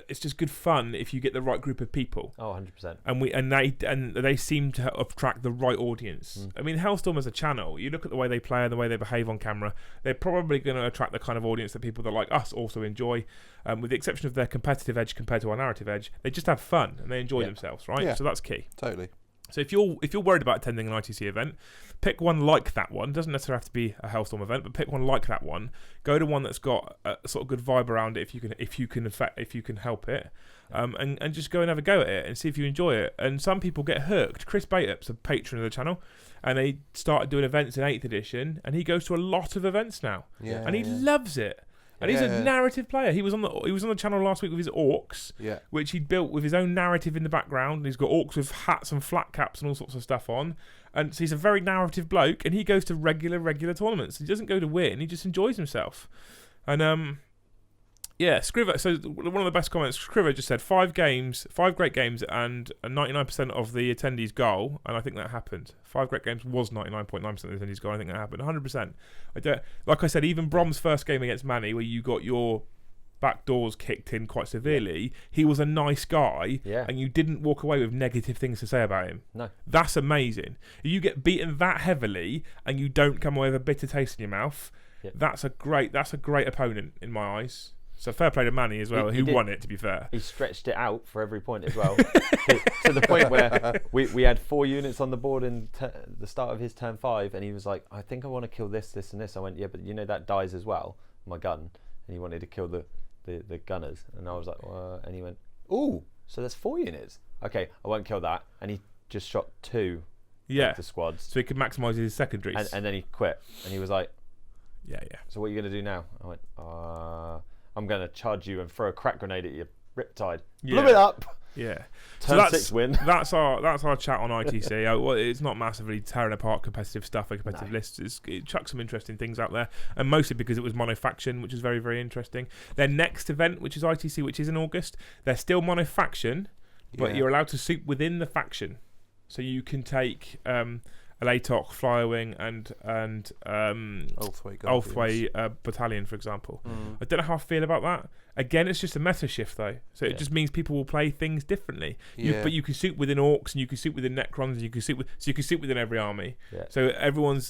It's just good fun if you get the right group of people. Oh, 100%. And they seem to attract the right audience. I mean, Hellstorm as a channel, you look at the way they play and the way they behave on camera, they're probably going to attract the kind of audience that people that like us also enjoy. With the exception of their competitive edge compared to our narrative edge, they just have fun and they enjoy themselves, right? Yeah. So that's key. Totally. So if you're worried about attending an ITC event, pick one like that one. It doesn't necessarily have to be a Hellstorm event, but pick one like that one. Go to one that's got a sort of good vibe around it if you can help it, and just go and have a go at it and see if you enjoy it. And some people get hooked. Chirs Baitup's a patron of the channel, and he started doing events in 8th edition, and he goes to a lot of events now, and he loves it. And he's a narrative player. He was on the channel last week with his orcs, which he'd built with his own narrative in the background. He's got orcs with hats and flat caps and all sorts of stuff on. And so he's a very narrative bloke, and he goes to regular tournaments. He doesn't go to win. He just enjoys himself. And Scriver. So one of the best comments, Scriver just said 5 great games, and 99% of the attendees' goal. And I think that happened. 5 great games was 99.9% of the attendees' goal. I think that happened 100%. Like I said, even Brom's first game against Manny, where you got your back doors kicked in quite severely, he was a nice guy, and you didn't walk away with negative things to say about him. No, that's amazing. If you get beaten that heavily and you don't come away with a bitter taste in your mouth, that's a great opponent in my eyes. So fair play to Manny as well, who won it, to be fair. He stretched it out for every point as well. To the point where we had 4 units on the board in the start of his turn 5, and he was like, I think I want to kill this, this, and this. I went, yeah, but you know that dies as well, my gun. And he wanted to kill the gunners. And I was like, and he went, ooh, so there's 4 units. Okay, I won't kill that. And he just shot 2 the squads. So he could maximise his secondaries. And then he quit. And he was like, yeah. So what are you going to do now? I went, I'm going to charge you and throw a crack grenade at your Riptide. Blew it up. Yeah. Turn 6 win. That's our chat on ITC. Well, it's not massively tearing apart competitive stuff and competitive lists. It chucks some interesting things out there, and mostly because it was monofaction, which is very, very interesting. Their next event, which is ITC, which is in August, they're still monofaction, but you're allowed to soup within the faction. So you can take Alatok, Flywing, and Ulthway Battalion, for example. I don't know how I feel about that. Again, it's just a meta shift, though. So it just means people will play things differently. But you can soup within Orcs, and you can soup within Necrons, and you can soup within every army. Yeah. So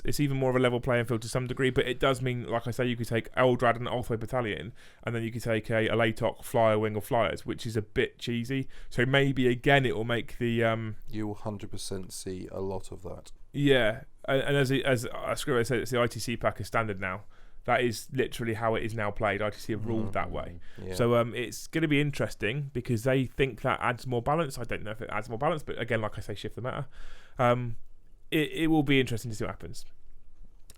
it's even more of a level playing field to some degree. But it does mean, like I say, you could take Eldrad and Ulthway Battalion, and then you could take a Alatok, Flywing, or Flyers, which is a bit cheesy. So maybe again, it will make the you will 100% see a lot of that. Yeah, and as Scribble said, it's the ITC pack is standard now. That is literally how it is now played. ITC have ruled that way. Yeah. So it's going to be interesting because they think that adds more balance. I don't know if it adds more balance, but again, like I say, shift the meta. It will be interesting to see what happens.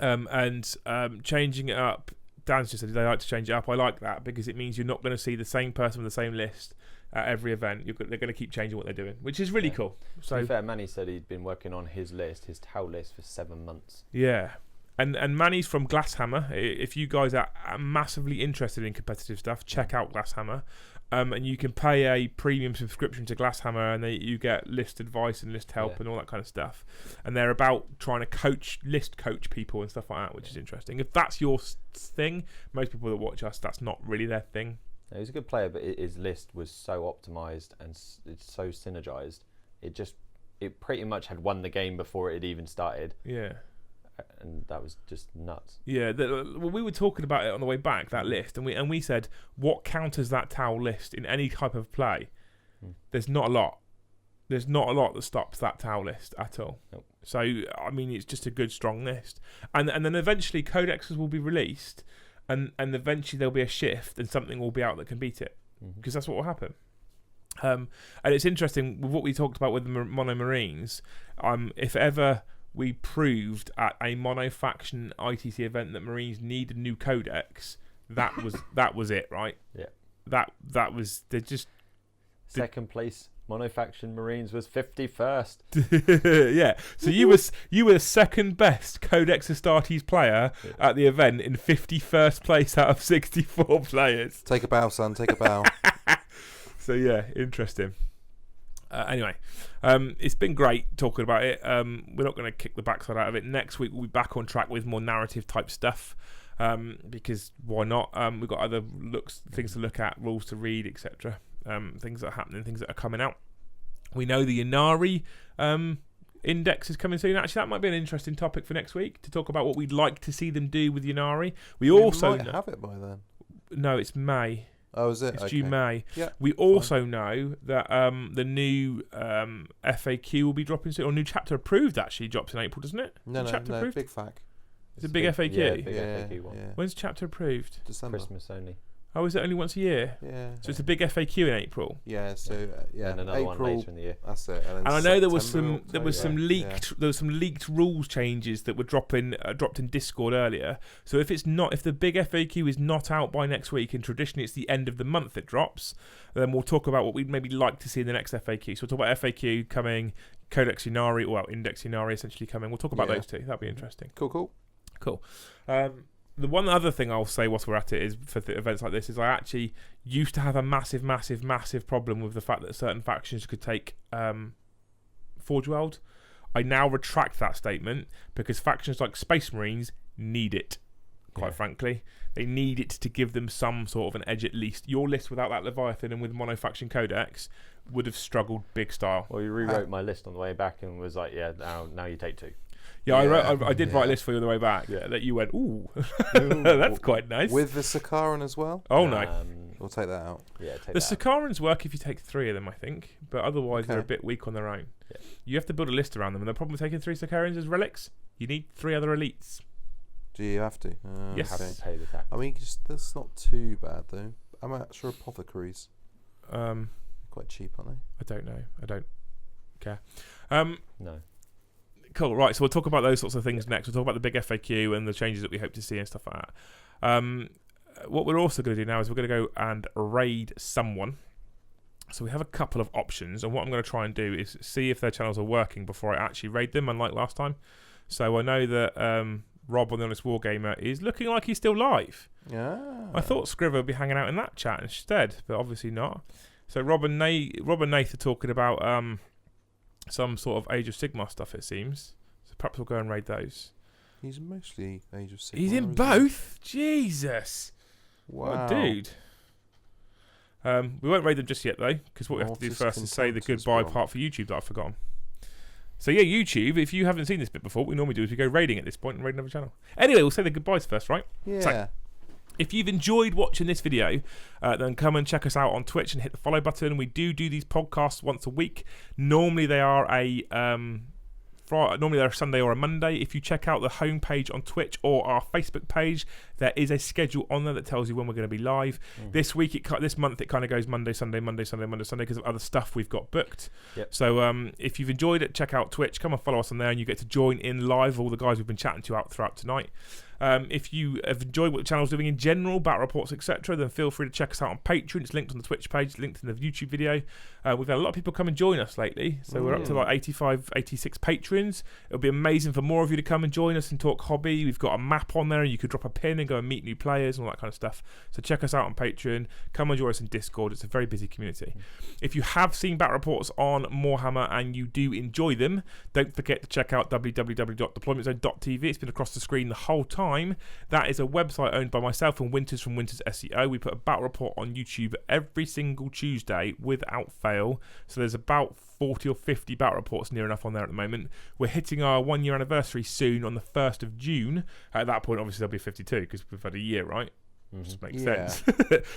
And changing it up, Dan's just said they like to change it up. I like that because it means you're not going to see the same person with the same list at every event. They're going to keep changing what they're doing, which is really cool. So, to be fair, Manny said he'd been working on his Tau list for 7 months. Yeah. And Manny's from Glasshammer. If you guys are massively interested in competitive stuff, check out Glasshammer. And you can pay a premium subscription to Glasshammer, and you get list advice and list help and all that kind of stuff. And they're about trying to list coach people and stuff like that, which is interesting. If that's your thing, most people that watch us, that's not really their thing. No, he's a good player, but his list was so optimized and it's so synergized. It pretty much had won the game before it had even started. Yeah. And that was just nuts. Yeah, we were talking about it on the way back, that list, and we said what counters that Tau list in any type of play. There's not a lot. There's not a lot that stops that Tau list at all. Nope. So I mean, it's just a good strong list, and then eventually codexes will be released, and eventually there'll be a shift, and something will be out that can beat it, because that's what will happen. And it's interesting with what we talked about with the Mono Marines. If ever we proved at a mono-faction ITC event that Marines need a new codex, that was it, right? Yeah. That was second place mono-faction Marines was 51st. Yeah. So you were second best Codex Astartes player at the event in 51st place out of 64 players. Take a bow, son. Take a bow. So yeah, interesting. Anyway, it's been great talking about it. We're not going to kick the backside out of it. Next week we'll be back on track with more narrative type stuff, because why not? We've got other things to look at, rules to read, etc. Things that are happening, things that are coming out. We know the Inari index is coming soon. Actually, that might be an interesting topic for next week to talk about what we'd like to see them do with Inari. We also might have it by then. No, it's May. Oh, is it? It's due May. Yeah, we also know that the new FAQ will be dropping soon, or new chapter approved actually drops in April, doesn't it? No, big FAQ. It's a big FAQ. Yeah, big FAQ one. Yeah. When's chapter approved? December. Christmas only. Oh, is it only once a year? Yeah. So it's a big FAQ in April. Yeah. So and another April, one later in the year. That's it. And I know there was some leaked rules changes that were dropped in Discord earlier. So if the big FAQ is not out by next week, and traditionally it's the end of the month it drops, then we'll talk about what we'd maybe like to see in the next FAQ. So we'll talk about FAQ coming, Codex Inari, Index Inari essentially coming. We'll talk about those two. That'll be interesting. Cool. The one other thing I'll say whilst we're at it is for events like this is I actually used to have a massive problem with the fact that certain factions could take Forge World. I now retract that statement because factions like Space Marines need it, quite frankly. They need it to give them some sort of an edge at least. Your list without that Leviathan and with mono-faction codex would have struggled big style. Well, you rewrote my list on the way back and was like, now you take 2. Yeah, I did write a list for you on the way back. Yeah, that you went, ooh, that's quite nice. With the Sakaran as well? Oh, no. We'll take that out. Yeah, the Sakarans work if you take 3 of them, I think. But otherwise, they're a bit weak on their own. Yeah. You have to build a list around them. And the problem with taking 3 Sakarans as relics, you need 3 other elites. Do you have to? Yes. Have to pay the tax. I mean, that's not too bad, though. I'm sure apothecaries. Quite cheap, aren't they? I don't know. I don't care. No. Cool, right, so we'll talk about those sorts of things next. We'll talk about the big FAQ and the changes that we hope to see and stuff like that. What we're also going to do now is we're going to go and raid someone. So we have a couple of options, and what I'm going to try and do is see if their channels are working before I actually raid them, unlike last time. So I know that Rob on the Honest Wargamer is looking like he's still live. Yeah. I thought Scriver would be hanging out in that chat instead, but obviously not. So Rob and Nath are talking about some sort of Age of Sigmar stuff, it seems. So perhaps we'll go and raid those. He's mostly Age of Sigmar. He's in both? Jesus. Wow. What a dude. We won't raid them just yet, though, because what we have to do first is say the goodbye part for YouTube that I've forgotten. So yeah, YouTube, if you haven't seen this bit before, what we normally do is we go raiding at this point and raid another channel. Anyway, we'll say the goodbyes first, right? Yeah. So, if you've enjoyed watching this video, then come and check us out on Twitch and hit the follow button. We do these podcasts once a week. Normally they are normally they're a Sunday or a Monday. If you check out the homepage on Twitch or our Facebook page, there is a schedule on there that tells you when we're going to be live. This month it kind of goes Monday, Sunday, Monday, Sunday, Monday, Sunday because of other stuff we've got booked. Yep. So if you've enjoyed it, check out Twitch. Come and follow us on there, and you get to join in live all the guys we've been chatting to out throughout tonight. If you have enjoyed what the channel's doing in general, battle reports, etc., then feel free to check us out on Patreon. It's linked on the Twitch page, it's linked in the YouTube video. We've had a lot of people come and join us lately, so we're up to like 85, 86 patrons. It'll be amazing for more of you to come and join us and talk hobby. We've got a map on there, and you could drop a pin and go and meet new players and all that kind of stuff. So check us out on Patreon. Come and join us in Discord. It's a very busy community. If you have seen battle reports on Warhammer and you do enjoy them, don't forget to check out www.deploymentzone.tv. It's been across the screen the whole time. That is a website owned by myself and Winters from Winters SEO. We put a battle report on YouTube every single Tuesday without fail. So there's about 40 or 50 battle reports near enough on there at the moment. We're hitting our 1 year anniversary soon on the 1st of June. At that point, obviously, there'll be 52 because we've had a year, right? Just makes sense.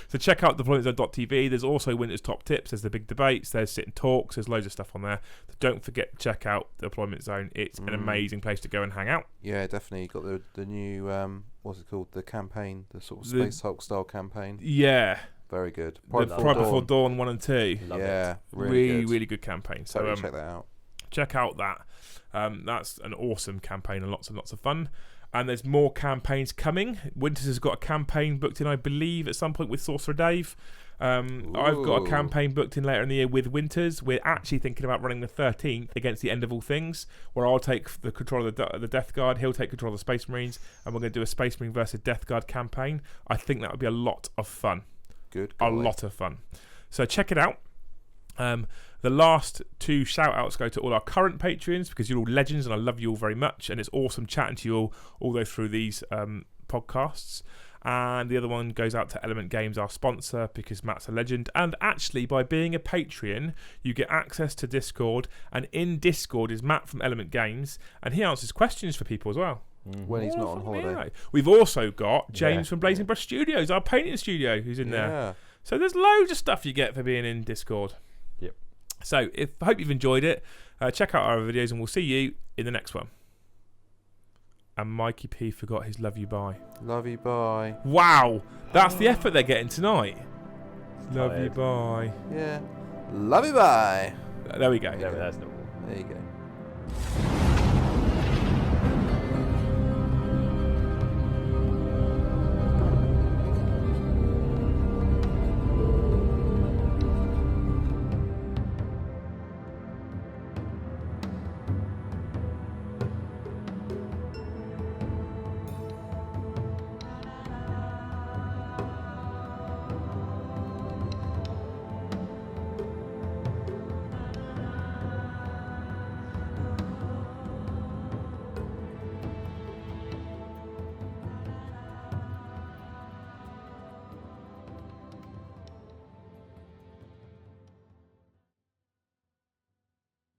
So check out deploymentzone.tv. There's also Winter's Top Tips. There's the big debates. There's Sit and Talks. There's loads of stuff on there. But don't forget to check out the Deployment Zone. It's an amazing place to go and hang out. Yeah, definitely. You got the new what's it called? The campaign, the sort of Space Hulk style campaign. Yeah. Very good. Pride Before Dawn 1 and 2. Yeah, really good campaign. So check that out. Check out that. That's an awesome campaign and lots of fun. And there's more campaigns coming. Winters has got a campaign booked in, I believe, at some point with Sorcerer Dave. I've got a campaign booked in later in the year with Winters. We're actually thinking about running the 13th against the End of All Things, where I'll take the control of the Death Guard, he'll take control of the Space Marines, and we're going to do a Space Marine versus Death Guard campaign. I think that would be a lot of fun. Good. A lot of fun. So check it out. The last 2 shout-outs go to all our current Patreons because you're all legends and I love you all very much, and it's awesome chatting to you all the way through these podcasts. And the other one goes out to Element Games, our sponsor, because Matt's a legend. And actually, by being a Patreon, you get access to Discord, and in Discord is Matt from Element Games, and he answers questions for people as well. When he's not on holiday. We've also got James from Blazing Brush Studios, our painting studio, who's in there. So there's loads of stuff you get for being in Discord. Yep. So I hope you've enjoyed it. Check out our videos, and we'll see you in the next one. And Mikey P forgot his love you bye. Love you bye. Wow, that's the effort they're getting tonight. Love you bye. Yeah. Love you bye. There we go. There you go. There you go.